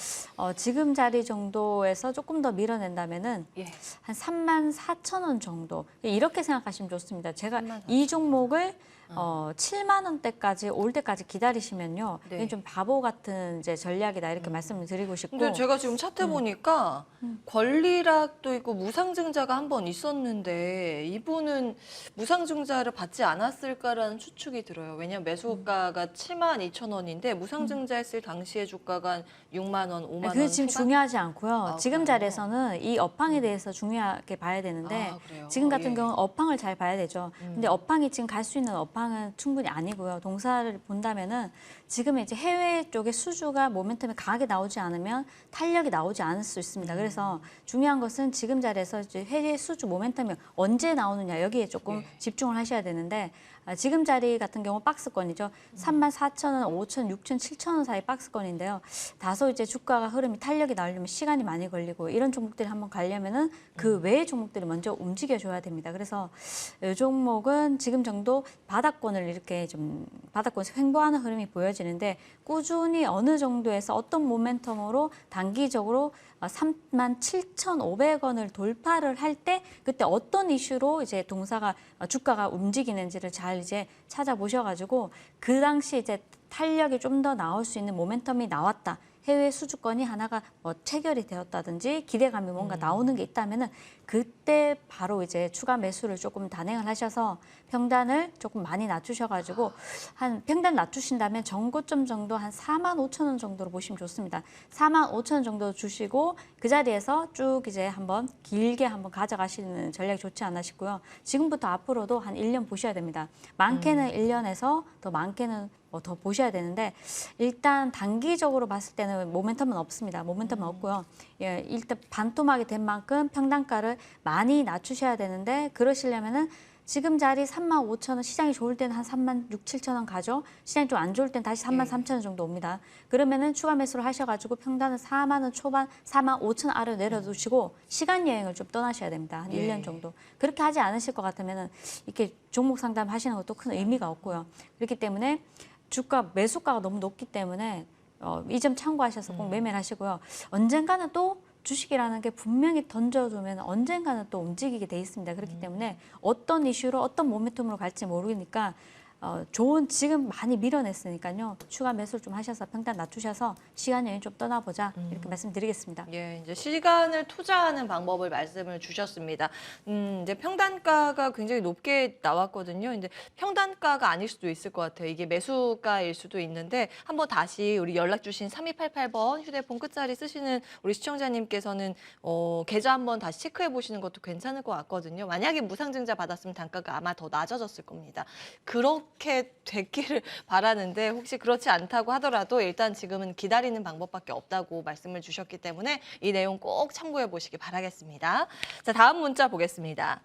지금 자리 정도에서 조금 더 밀어낸다면은 예. 한 34,000원 정도 이렇게 생각하시면 좋습니다. 제가 34,000원. 이 종목을 7만 원대까지 올 때까지 기다리시면요, 네. 이건 좀 바보 같은 이제 전략이다 이렇게 말씀을 드리고 싶고. 근데 제가 지금 차트 보니까 권리락도 있고 무상증자가 한 번 있었는데 이분은 무상증자를 받지 않았을까라는 추측이 들어요. 왜냐하면 매수가가 72,000원인데 무상증자했을 당시의 주가가 한 6만 원, 5만 원. 그게 지금 초반? 중요하지 않고요. 아, 지금 그래요? 자리에서는 이 업황에 대해서 중요하게 봐야 되는데 아, 그래요? 지금 같은 예. 경우는 업황을 잘 봐야 되죠. 근데 업황이 지금 갈 수 있는 업황은 충분히 아니고요. 동사를 본다면은 지금 이제 해외 쪽에 수주가 모멘텀이 강하게 나오지 않으면 탄력이 나오지 않을 수 있습니다. 그래서 중요한 것은 지금 자리에서 이제 해외 수주 모멘텀이 언제 나오느냐 여기에 조금 예. 집중을 하셔야 되는데 지금 자리 같은 경우 박스권이죠. 34,000원, 5,000, 6,000, 7,000원 사이 박스권인데요. 다소 이제 주가가 흐름이 탄력이 나오려면 시간이 많이 걸리고 이런 종목들이 한번 가려면은 그 외의 종목들이 먼저 움직여줘야 됩니다. 그래서 이 종목은 지금 정도 바닥권을 이렇게 좀 바닥권에서 횡보하는 흐름이 보여지는데 꾸준히 어느 정도에서 어떤 모멘텀으로 단기적으로 37,500원을 돌파를 할 때 그때 어떤 이슈로 이제 동사가 주가가 움직이는지를 잘 이제 찾아보셔가지고 그 당시 이제 탄력이 좀 더 나올 수 있는 모멘텀이 나왔다. 해외 수주권이 하나가 뭐 체결이 되었다든지 기대감이 뭔가 나오는 게 있다면은 그때 바로 이제 추가 매수를 조금 단행을 하셔서 평단을 조금 많이 낮추셔가지고 한 평단 낮추신다면 정고점 정도 한 45,000원 정도로 보시면 좋습니다. 45,000원 정도 주시고 그 자리에서 쭉 이제 한번 길게 한번 가져가시는 전략이 좋지 않나 싶고요. 지금부터 앞으로도 한 1년 보셔야 됩니다. 많게는 1년에서 더 많게는 더 보셔야 되는데 일단 단기적으로 봤을 때는 모멘텀은 없습니다. 모멘텀은 없고요. 예, 일단 반토막이 된 만큼 평단가를 많이 낮추셔야 되는데 그러시려면은 지금 자리 35,000원 시장이 좋을 때는 한 36,000, 7,000원 가죠. 시장이 좀 안 좋을 때는 다시 33,000원 정도 옵니다. 그러면은 추가 매수를 하셔가지고 평단은 4만 원 초반, 4만 5천 아래로 내려두시고 시간 여행을 좀 떠나셔야 됩니다. 한 예. 1년 정도. 그렇게 하지 않으실 것 같으면은 이렇게 종목 상담 하시는 것도 큰 의미가 없고요. 그렇기 때문에 주가 매수가가 너무 높기 때문에 이 점 참고하셔서 꼭 매매를 하시고요. 언젠가는 또 주식이라는 게 분명히 던져두면 언젠가는 또 움직이게 돼 있습니다. 그렇기 때문에 어떤 이슈로 어떤 모멘텀으로 갈지 모르니까 좋은 지금 많이 밀어냈으니까요. 추가 매수를 좀 하셔서 평단 낮추셔서 시간 여행 좀 떠나보자 이렇게 말씀드리겠습니다. 예, 이제 시간을 투자하는 방법을 말씀을 주셨습니다. 이제 평단가가 굉장히 높게 나왔거든요. 이제 평단가가 아닐 수도 있을 것 같아요. 이게 매수가일 수도 있는데 한번 다시 우리 연락 주신 3288번 휴대폰 끝자리 쓰시는 우리 시청자님께서는 계좌 한번 다시 체크해 보시는 것도 괜찮을 것 같거든요. 만약에 무상증자 받았으면 단가가 아마 더 낮아졌을 겁니다. 그렇게 됐기를 바라는데 혹시 그렇지 않다고 하더라도 일단 지금은 기다리는 방법밖에 없다고 말씀을 주셨기 때문에 이 내용 꼭 참고해 보시기 바라겠습니다. 자, 다음 문자 보겠습니다.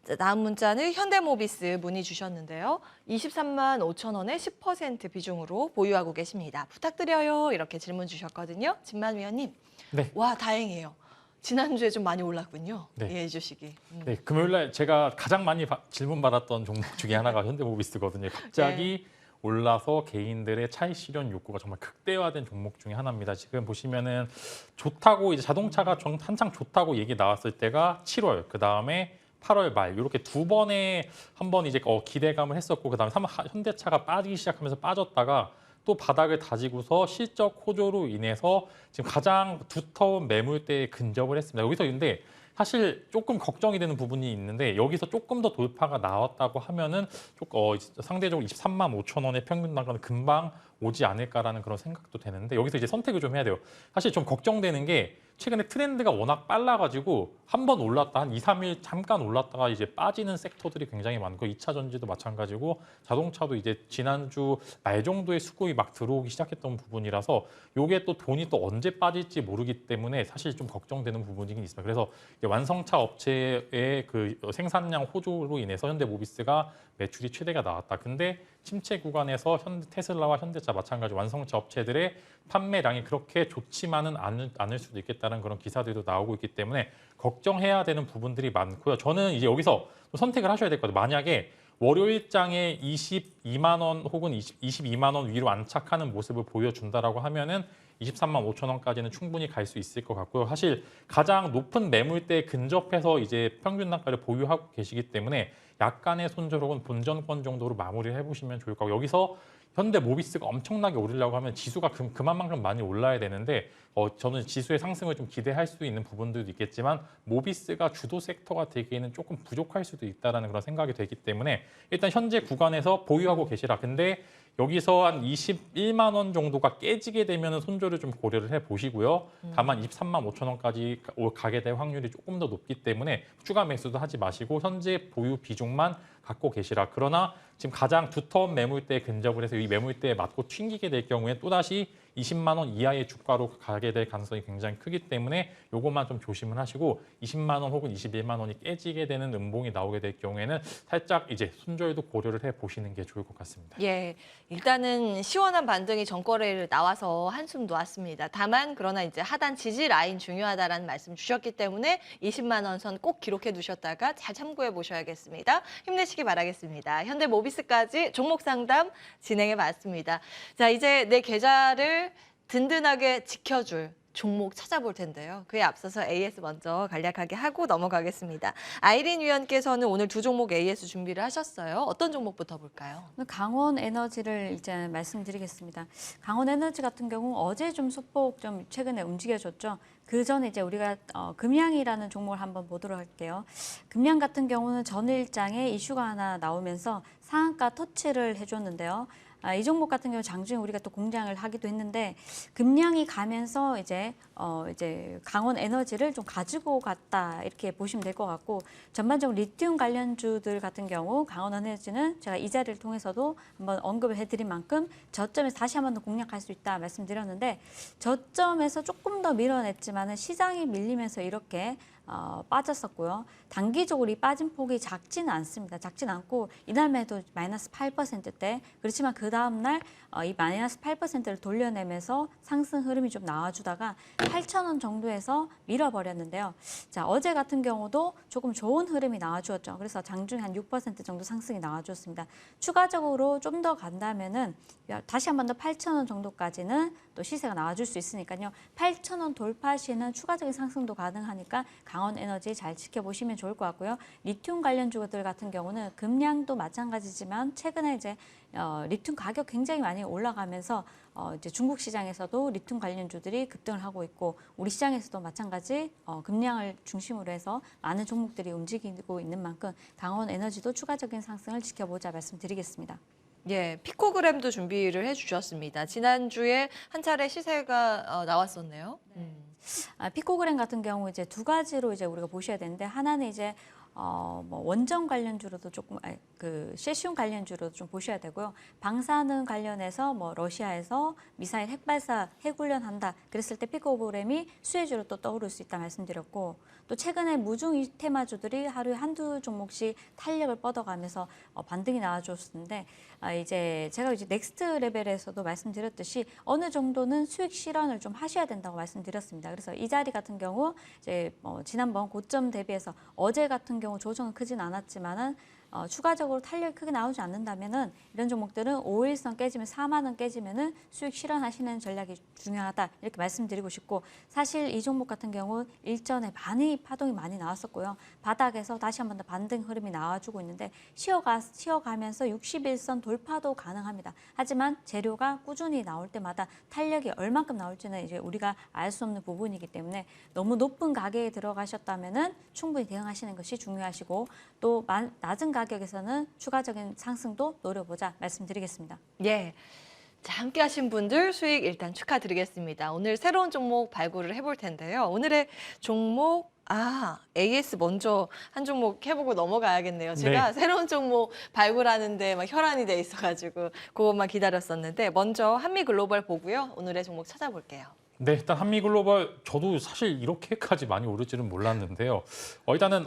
자, 다음 문자는 현대모비스 문의 주셨는데요. 23만 5천 원에 10% 비중으로 보유하고 계십니다. 부탁드려요. 이렇게 질문 주셨거든요. 진만 위원님. 네. 와, 다행이에요. 지난주에 좀 많이 올랐군요. 네. 이 주식이. 네, 금요일날 제가 가장 많이 질문 받았던 종목 중에 하나가 현대모비스거든요. 갑자기 올라서 개인들의 차익 실현 욕구가 정말 극대화된 종목 중에 하나입니다. 지금 보시면은 좋다고 이제 자동차가 한창 좋다고 얘기 나왔을 때가 7월, 그 다음에 8월 말 이렇게 두 번에 한 번 이제 기대감을 했었고 그다음에 현대차가 빠지기 시작하면서 빠졌다가 또 바닥을 다지고서 실적 호조로 인해서 지금 가장 두터운 매물대에 근접을 했습니다. 여기서 근데 사실 조금 걱정이 되는 부분이 있는데 여기서 조금 더 돌파가 나왔다고 하면은 상대적으로 23만 5천 원의 평균 단가는 금방 오지 않을까라는 그런 생각도 되는데 여기서 이제 선택을 좀 해야 돼요. 사실 좀 걱정되는 게 최근에 트렌드가 워낙 빨라가지고 한 번 올랐다 한 2, 3일 잠깐 올랐다가 이제 빠지는 섹터들이 굉장히 많고 2차 전지도 마찬가지고 자동차도 이제 지난주 말 정도의 수급이 막 들어오기 시작했던 부분이라서 이게 또 돈이 또 언제 빠질지 모르기 때문에 사실 좀 걱정되는 부분이긴 있습니다. 그래서 완성차 업체의 그 생산량 호조로 인해서 현대모비스가 매출이 최대가 나왔다. 근데 침체 구간에서 테슬라와 현대차 마찬가지 완성차 업체들의 판매량이 그렇게 좋지만은 않을 수도 있겠다는 그런 기사들도 나오고 있기 때문에 걱정해야 되는 부분들이 많고요. 저는 이제 여기서 선택을 하셔야 될 것 같아요. 만약에 월요일장에 22만 원 혹은 22만 원 위로 안착하는 모습을 보여준다라고 하면은 23만 5천 원까지는 충분히 갈 수 있을 것 같고요. 사실 가장 높은 매물대에 근접해서 이제 평균 단가를 보유하고 계시기 때문에 약간의 손절 혹은 본전권 정도로 마무리를 해보시면 좋을 거고 여기서 현대모비스가 엄청나게 오르려고 하면 지수가 그만큼 많이 올라야 되는데 저는 지수의 상승을 좀 기대할 수 있는 부분들도 있겠지만 모비스가 주도 섹터가 되기에는 조금 부족할 수도 있다는 그런 생각이 되기 때문에 일단 현재 구간에서 보유하고 계시라. 근데 여기서 한 21만 원 정도가 깨지게 되면 손절을 좀 고려를 해보시고요. 다만 23만 5천 원까지 가게 될 확률이 조금 더 높기 때문에 추가 매수도 하지 마시고 현재 보유 비중만 갖고 계시라. 그러나 지금 가장 두터운 매물대에 근접을 해서 이 매물대에 맞고 튕기게 될 경우에 또다시 20만 원 이하의 주가로 가게 될 가능성이 굉장히 크기 때문에 이것만 좀 조심을 하시고 20만 원 혹은 21만 원이 깨지게 되는 음봉이 나오게 될 경우에는 살짝 이제 손절도 고려를 해보시는 게 좋을 것 같습니다. 예, 일단은 시원한 반등이 전거래일 나와서 한숨 놓았습니다. 다만 그러나 이제 하단 지지 라인 중요하다라는 말씀 주셨기 때문에 20만 원 선 꼭 기록해 두셨다가 잘 참고해 보셔야겠습니다. 힘내시기 바라겠습니다. 현대모비스까지 종목 상담 진행해 봤습니다. 자, 이제 내 계좌를 든든하게 지켜줄 종목 찾아볼 텐데요. 그에 앞서서 AS 먼저 간략하게 하고 넘어가겠습니다. 아이린 위원께서는 오늘 두 종목 AS 준비를 하셨어요. 어떤 종목부터 볼까요? 강원 에너지를 이제 말씀드리겠습니다. 강원 에너지 같은 경우 어제 좀 소폭 좀 최근에 움직여줬죠. 그 전에 이제 우리가 금양이라는 종목을 한번 보도록 할게요. 금양 같은 경우는 전일장에 이슈가 하나 나오면서 상한가 터치를 해줬는데요. 이 종목 같은 경우 장중에 우리가 또 공략을 하기도 했는데 금량이 가면서 이제 강원 에너지를 좀 가지고 갔다 이렇게 보시면 될 것 같고 전반적으로 리튬 관련주들 같은 경우 강원 에너지는 제가 이 자리를 통해서도 한번 언급을 해드린 만큼 저점에서 다시 한번 더 공략할 수 있다 말씀드렸는데 저점에서 조금 더 밀어냈지만은 시장이 밀리면서 이렇게 빠졌었고요. 단기적으로 이 빠진 폭이 작지는 않습니다. 작진 않고 이날만 해도 마이너스 8%대 그렇지만 그 다음날 이 마이너스 8%를 돌려내면서 상승 흐름이 좀 나와주다가 8,000원 정도에서 밀어버렸는데요. 자, 어제 같은 경우도 조금 좋은 흐름이 나와주었죠. 그래서 장중에 한 6% 정도 상승이 나와주었습니다. 추가적으로 좀 더 간다면은 다시 한 번 더 8,000원 정도까지는 또 시세가 나와줄 수 있으니까요. 8,000원 돌파 시에는 추가적인 상승도 가능하니까 강원에너지 잘 지켜보시면 좋을 것 같고요. 리튬 관련주들 같은 경우는 금량도 마찬가지지만 최근에 이제 리튬 가격 굉장히 많이 올라가면서 이제 중국 시장에서도 리튬 관련주들이 급등을 하고 있고 우리 시장에서도 마찬가지 금량을 중심으로 해서 많은 종목들이 움직이고 있는 만큼 강원에너지도 추가적인 상승을 지켜보자 말씀드리겠습니다. 예, 피코그램도 준비를 해주셨습니다. 지난주에 한 차례 시세가 나왔었네요. 피코그램 같은 경우 이제 두 가지로 이제 우리가 보셔야 되는데 하나는 이제 뭐 원전 관련주로도 조금 그 세슘 관련주로도 좀 보셔야 되고요. 방사능 관련해서 뭐 러시아에서 미사일 핵발사 핵훈련 한다 그랬을 때 피코그램이 수혜주로 또 떠오를 수 있다 말씀드렸고 또 최근에 무중 테마주들이 하루에 한두 종목씩 탄력을 뻗어가면서 반등이 나와줬는데 이제 제가 이제 넥스트 레벨에서도 말씀드렸듯이 어느 정도는 수익 실현을 좀 하셔야 된다고 말씀드렸습니다. 그래서 이 자리 같은 경우 이제 지난번 고점 대비해서 어제 같은 경우 조정은 크진 않았지만은 추가적으로 탄력이 크게 나오지 않는다면은 이런 종목들은 5일선 깨지면 4만 원 깨지면은 수익 실현하시는 전략이 중요하다 이렇게 말씀드리고 싶고 사실 이 종목 같은 경우 일전에 많이 파동이 많이 나왔었고요. 바닥에서 다시 한 번 더 반등 흐름이 나와주고 있는데 쉬어가면서 61선 돌파도 가능합니다. 하지만 재료가 꾸준히 나올 때마다 탄력이 얼만큼 나올지는 이제 우리가 알 수 없는 부분이기 때문에 너무 높은 가격에 들어가셨다면은 충분히 대응하시는 것이 중요하시고 또 낮은 가격에서는 추가적인 상승도 노려보자 말씀드리겠습니다. 예. 자, 함께 하신 분들 수익 일단 축하드리겠습니다. 오늘 새로운 종목 발굴을 해볼 텐데요. 오늘의 종목, AS 먼저 한 종목 해보고 넘어가야겠네요. 제가 새로운 종목 발굴하는데 막 혈안이 돼 있어가지고 그것만 기다렸었는데 먼저 한미글로벌 보고요. 오늘의 종목 찾아볼게요. 네, 일단 한미글로벌 저도 사실 이렇게까지 많이 오를 줄은 몰랐는데요. 일단은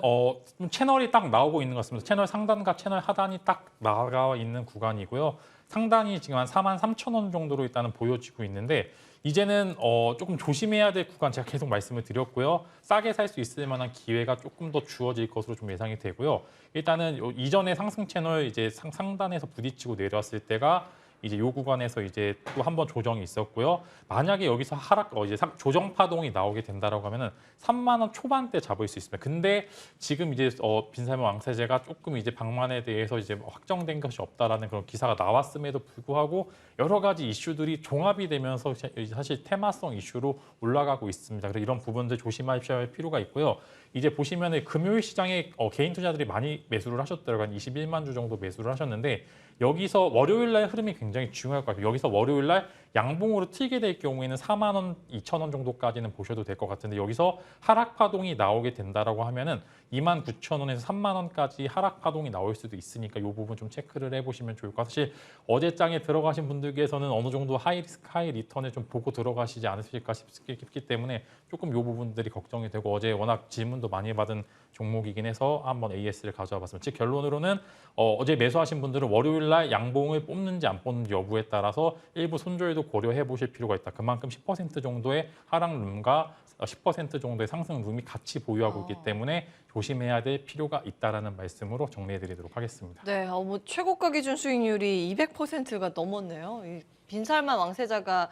좀 채널이 딱 나오고 있는 것 같습니다. 채널 상단과 채널 하단이 딱 나가 있는 구간이고요. 상단이 지금 한 43,000원 정도로 일단은 보여지고 있는데 이제는 조금 조심해야 될 구간 제가 계속 말씀을 드렸고요. 싸게 살 수 있을 만한 기회가 조금 더 주어질 것으로 좀 예상이 되고요. 일단은 이전에 상승 채널 이제 상단에서 부딪히고 내려왔을 때가 이제 요 구간에서 이제 또 한 번 조정이 있었고요. 만약에 여기서 이제 조정 파동이 나오게 된다라고 하면은 3만 원 초반대 잡을 수 있습니다. 근데 지금 이제 빈살몬 왕세제가 조금 이제 방만에 대해서 이제 확정된 것이 없다라는 그런 기사가 나왔음에도 불구하고 여러 가지 이슈들이 종합이 되면서 사실 테마성 이슈로 올라가고 있습니다. 그래서 이런 부분들 조심하셔야 할 필요가 있고요. 이제 보시면은 금요일 시장에 개인 투자들이 많이 매수를 하셨더라고요. 한 21만 주 정도 매수를 하셨는데 여기서 월요일 날 흐름이 굉장히 중요할 것 같아요. 여기서 월요일 날 양봉으로 튀게 될 경우에는 4만 원, 2천 원 정도까지는 보셔도 될 것 같은데 여기서 하락 파동이 나오게 된다라고 하면은 29,000원에서 3만 원까지 하락 파동이 나올 수도 있으니까 이 부분 좀 체크를 해보시면 좋을 것 같아요. 사실 어제 장에 들어가신 분들께서는 어느 정도 하이 리스크, 하이 리턴을 좀 보고 들어가시지 않으실까 싶기 때문에 조금 이 부분들이 걱정이 되고 어제 워낙 질문도 많이 받은 종목이긴 해서 한번 AS를 가져와 봤습니다. 즉 결론으로는 어제 매수하신 분들은 월요일 날 양봉을 뽑는지 안 뽑는지 여부에 따라서 일부 손절도 고려해 보실 필요가 있다. 그만큼 10% 정도의 하락 룸과 10% 정도의 상승 룸이 같이 보유하고 있기 때문에 조심해야 될 필요가 있다라는 말씀으로 정리해드리도록 하겠습니다. 네, 뭐 최고가 기준 수익률이 200%가 넘었네요. 이 빈살만 왕세자가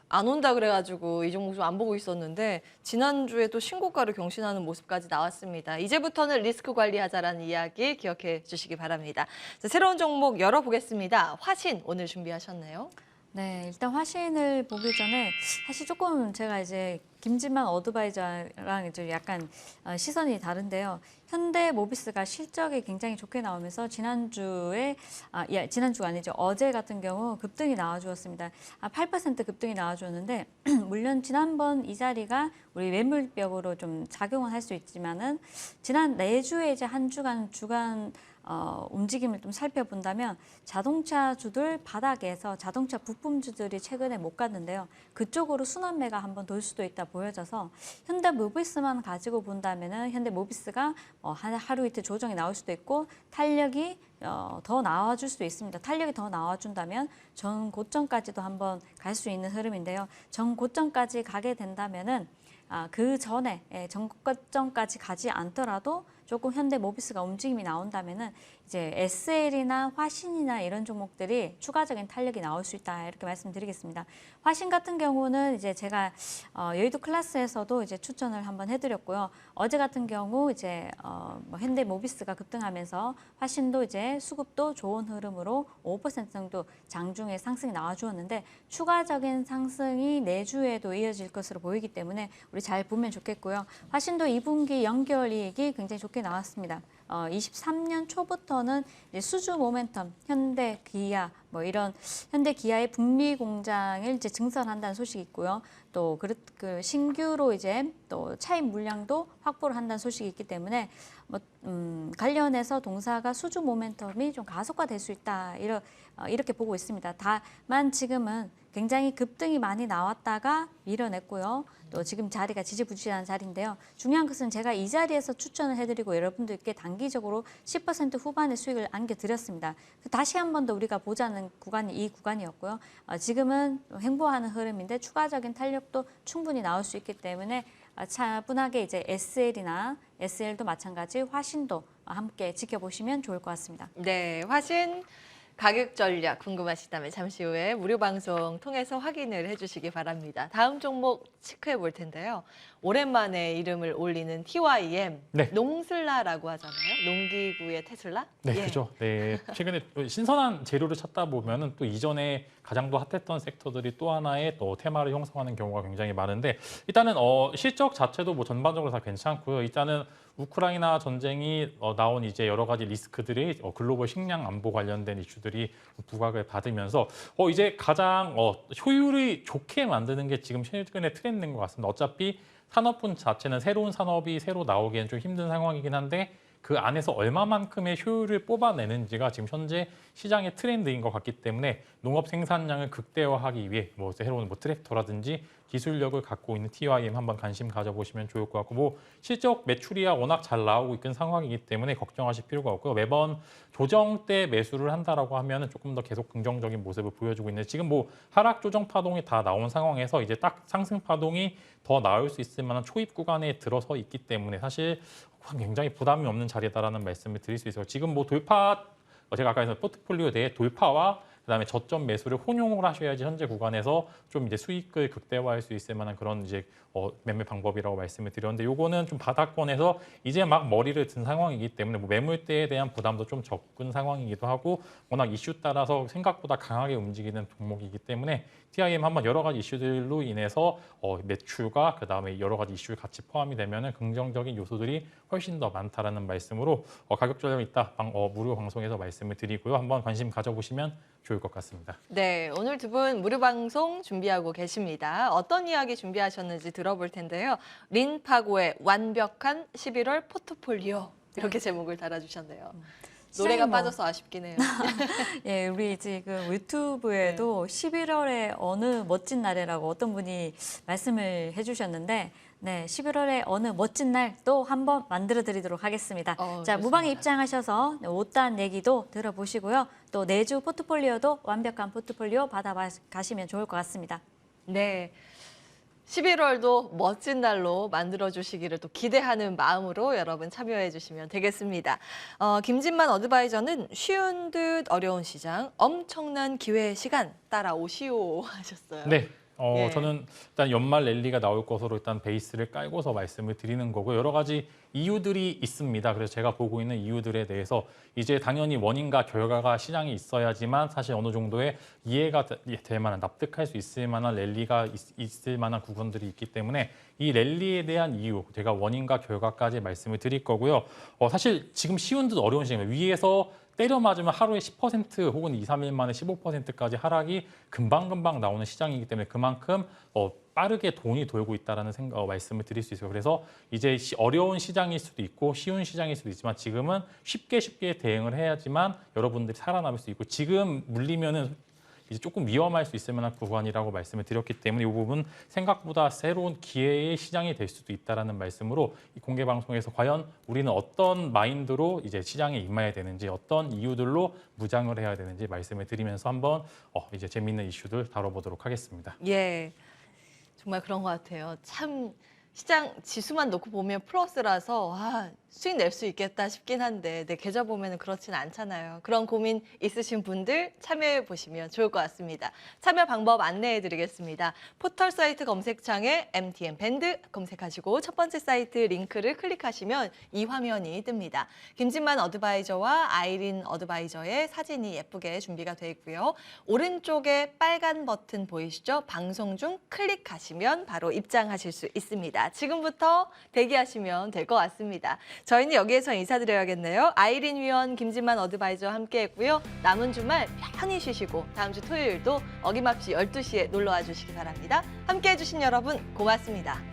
안 온다 그래가지고 이 종목 좀 안 보고 있었는데 지난주에 또 신고가를 경신하는 모습까지 나왔습니다. 이제부터는 리스크 관리하자라는 이야기 기억해 주시기 바랍니다. 자, 새로운 종목 열어보겠습니다. 화신 오늘 준비하셨네요. 네, 일단 화신을 보기 전에 사실 조금 제가 이제 김진만 어드바이저랑 이제 약간 시선이 다른데요. 현대모비스가 실적이 굉장히 좋게 나오면서 지난주가 아니죠. 어제 같은 경우 급등이 나와주었습니다. 8% 급등이 나와주었는데 물론 지난번 이 자리가 우리 매물벽으로 좀 작용을 할 수 있지만은 지난 4주에 이제 한 주간 움직임을 좀 살펴본다면 자동차주들 바닥에서 자동차 부품주들이 최근에 못 갔는데요. 그쪽으로 순환매가 한번 돌 수도 있다 보여져서 현대모비스만 가지고 본다면은 현대모비스가 하루 이틀 조정이 나올 수도 있고 탄력이 더 나와줄 수도 있습니다. 탄력이 더 나와준다면 전 고점까지도 한번 갈 수 있는 흐름인데요. 전 고점까지 가게 된다면은 그 전에 전 고점까지 가지 않더라도 조금 현대모비스가 움직임이 나온다면은 이제 SL이나 화신이나 이런 종목들이 추가적인 탄력이 나올 수 있다 이렇게 말씀드리겠습니다. 화신 같은 경우는 이제 제가 여의도 클래스에서도 이제 추천을 한번 해드렸고요. 어제 같은 경우 이제 뭐 현대모비스가 급등하면서 화신도 이제 수급도 좋은 흐름으로 5% 정도 장중에 상승이 나와주었는데 추가적인 상승이 내주에도 이어질 것으로 보이기 때문에 우리 잘 보면 좋겠고요. 화신도 2분기 연결이익이 굉장히 좋게 나왔습니다. 23년 초부터는 이제 수주 모멘텀, 현대, 기아 뭐 이런 현대 기아의 북미 공장을 이제 증설한다는 소식이 있고요. 또 그 신규로 이제 또 차입 물량도 확보를 한다는 소식이 있기 때문에 뭐 관련해서 동사가 수주 모멘텀이 좀 가속화될 수 있다 이렇게 보고 있습니다. 다만 지금은 굉장히 급등이 많이 나왔다가 밀어냈고요. 또 지금 자리가 지지부진한 자리인데요. 중요한 것은 제가 이 자리에서 추천을 해드리고 여러분들께 단기적으로 10% 후반의 수익을 안겨드렸습니다. 다시 한 번 더 우리가 보자는 구간이 이 구간이었고요. 지금은 횡보하는 흐름인데 추가적인 탄력도 충분히 나올 수 있기 때문에 차분하게 이제 SL도 마찬가지 화신도 함께 지켜보시면 좋을 것 같습니다. 네, 화신 가격 전략 궁금하시다면 잠시 후에 무료 방송 통해서 확인을 해주시기 바랍니다. 다음 종목 체크해 볼 텐데요. 오랜만에 이름을 올리는 TYM, 네. 농슬라라고 하잖아요. 농기구의 테슬라? 네, 예. 그죠. 네, 최근에 신선한 재료를 찾다 보면은 또 이전에 가장 더 핫했던 섹터들이 또 하나의 또 테마를 형성하는 경우가 굉장히 많은데 일단은 실적 자체도 뭐 전반적으로 다 괜찮고요. 일단은 우크라이나 전쟁이 나온 이제 여러 가지 리스크들이 글로벌 식량 안보 관련된 이슈들이 부각을 받으면서 이제 가장 효율이 좋게 만드는 게 지금 최근에 트렌드인 것 같습니다. 어차피 산업군 자체는 새로운 산업이 새로 나오기엔 좀 힘든 상황이긴 한데 그 안에서 얼마만큼의 효율을 뽑아내는지가 지금 현재 시장의 트렌드인 것 같기 때문에 농업 생산량을 극대화하기 위해 뭐 새로운 뭐 트랙터라든지 기술력을 갖고 있는 TYM 한번 관심 가져보시면 좋을 것 같고 뭐 실적 매출이야 워낙 잘 나오고 있는 상황이기 때문에 걱정하실 필요가 없고요. 매번 조정 때 매수를 한다라고 하면은 조금 더 계속 긍정적인 모습을 보여주고 있는데 지금 뭐 하락 조정 파동이 다 나온 상황에서 이제 딱 상승 파동이 더 나올 수 있을 만한 초입 구간에 들어서 있기 때문에 사실 굉장히 부담이 없는 자리다라는 말씀을 드릴 수 있어요. 지금 뭐 돌파 제가 아까 했던 포트폴리오 내에 돌파와 그다음에 저점 매수를 혼용을 하셔야지 현재 구간에서 좀 이제 수익을 극대화할 수 있을 만한 그런 이제 매매 방법이라고 말씀을 드렸는데 요거는 좀 바닥권에서 이제 막 머리를 든 상황이기 때문에 뭐 매물대에 대한 부담도 좀 적은 상황이기도 하고 워낙 이슈 따라서 생각보다 강하게 움직이는 종목이기 때문에 TIM 한번 여러 가지 이슈들로 인해서 매출과 그다음에 여러 가지 이슈를 같이 포함이 되면은 긍정적인 요소들이 훨씬 더 많다라는 말씀으로 가격 전략 이따 무료 방송에서 말씀을 드리고요. 한번 관심 가져보시면 좋을 것 같습니다. 네, 오늘 두 분 무료 방송 준비하고 계십니다. 어떤 이야기 준비하셨는지 들어볼 텐데요. 린파고의 완벽한 11월 포트폴리오 이렇게 제목을 달아주셨네요. 노래가 뭐, 빠져서 아쉽긴 해요. 예, 우리 지금 유튜브에도 11월에 어느 멋진 날이라고 어떤 분이 말씀을 해주셨는데 네, 11월에 어느 멋진 날 또 한번 만들어 드리도록 하겠습니다. 자, 좋습니다. 무방에 입장하셔서 5단 내기도 들어보시고요. 또 내주 포트폴리오도 완벽한 포트폴리오 받아가시면 좋을 것 같습니다. 네. 11월도 멋진 날로 만들어주시기를 또 기대하는 마음으로 여러분 참여해 주시면 되겠습니다. 김진만 어드바이저는 쉬운 듯 어려운 시장, 엄청난 기회의 시간 따라오시오 하셨어요. 네. 예. 저는 일단 연말 랠리가 나올 것으로 일단 베이스를 깔고서 말씀을 드리는 거고 여러 가지 이유들이 있습니다. 그래서 제가 보고 있는 이유들에 대해서 이제 당연히 원인과 결과가 시장에 있어야지만 사실 어느 정도의 이해가 될 만한 납득할 수 있을 만한 랠리가 있을 만한 구간들이 있기 때문에 이 랠리에 대한 이유 제가 원인과 결과까지 말씀을 드릴 거고요. 사실 지금 쉬운 듯 어려운 시장입니다. 위에서 때려 맞으면 하루에 10% 혹은 2, 3일 만에 15%까지 하락이 금방금방 나오는 시장이기 때문에 그만큼 빠르게 돈이 돌고 있다는 말씀을 드릴 수 있어요. 그래서 이제 어려운 시장일 수도 있고 쉬운 시장일 수도 있지만 지금은 쉽게 대응을 해야지만 여러분들이 살아남을 수 있고 지금 물리면은 이제 조금 위험할 수 있을 만한 구간이라고 말씀을 드렸기 때문에 이 부분 생각보다 새로운 기회의 시장이 될 수도 있다라는 말씀으로 이 공개 방송에서 과연 우리는 어떤 마인드로 이제 시장에 임해야 되는지 어떤 이유들로 무장을 해야 되는지 말씀을 드리면서 한번 이제 재미있는 이슈들 다뤄보도록 하겠습니다. 예, 정말 그런 것 같아요. 참 시장 지수만 놓고 보면 플러스라서 수익 낼 수 있겠다 싶긴 한데 내 계좌 보면은 그렇진 않잖아요. 그런 고민 있으신 분들 참여해 보시면 좋을 것 같습니다. 참여 방법 안내해 드리겠습니다. 포털 사이트 검색창에 MTN 밴드 검색하시고 첫 번째 사이트 링크를 클릭하시면 이 화면이 뜹니다. 김진만 어드바이저와 아이린 어드바이저의 사진이 예쁘게 준비가 되어 있고요. 오른쪽에 빨간 버튼 보이시죠? 방송 중 클릭하시면 바로 입장하실 수 있습니다. 지금부터 대기하시면 될 것 같습니다. 저희는 여기에서 인사드려야겠네요. 아이린 위원, 김진만 어드바이저와 함께했고요. 남은 주말 편히 쉬시고 다음 주 토요일도 어김없이 12시에 놀러와 주시기 바랍니다. 함께해 주신 여러분 고맙습니다.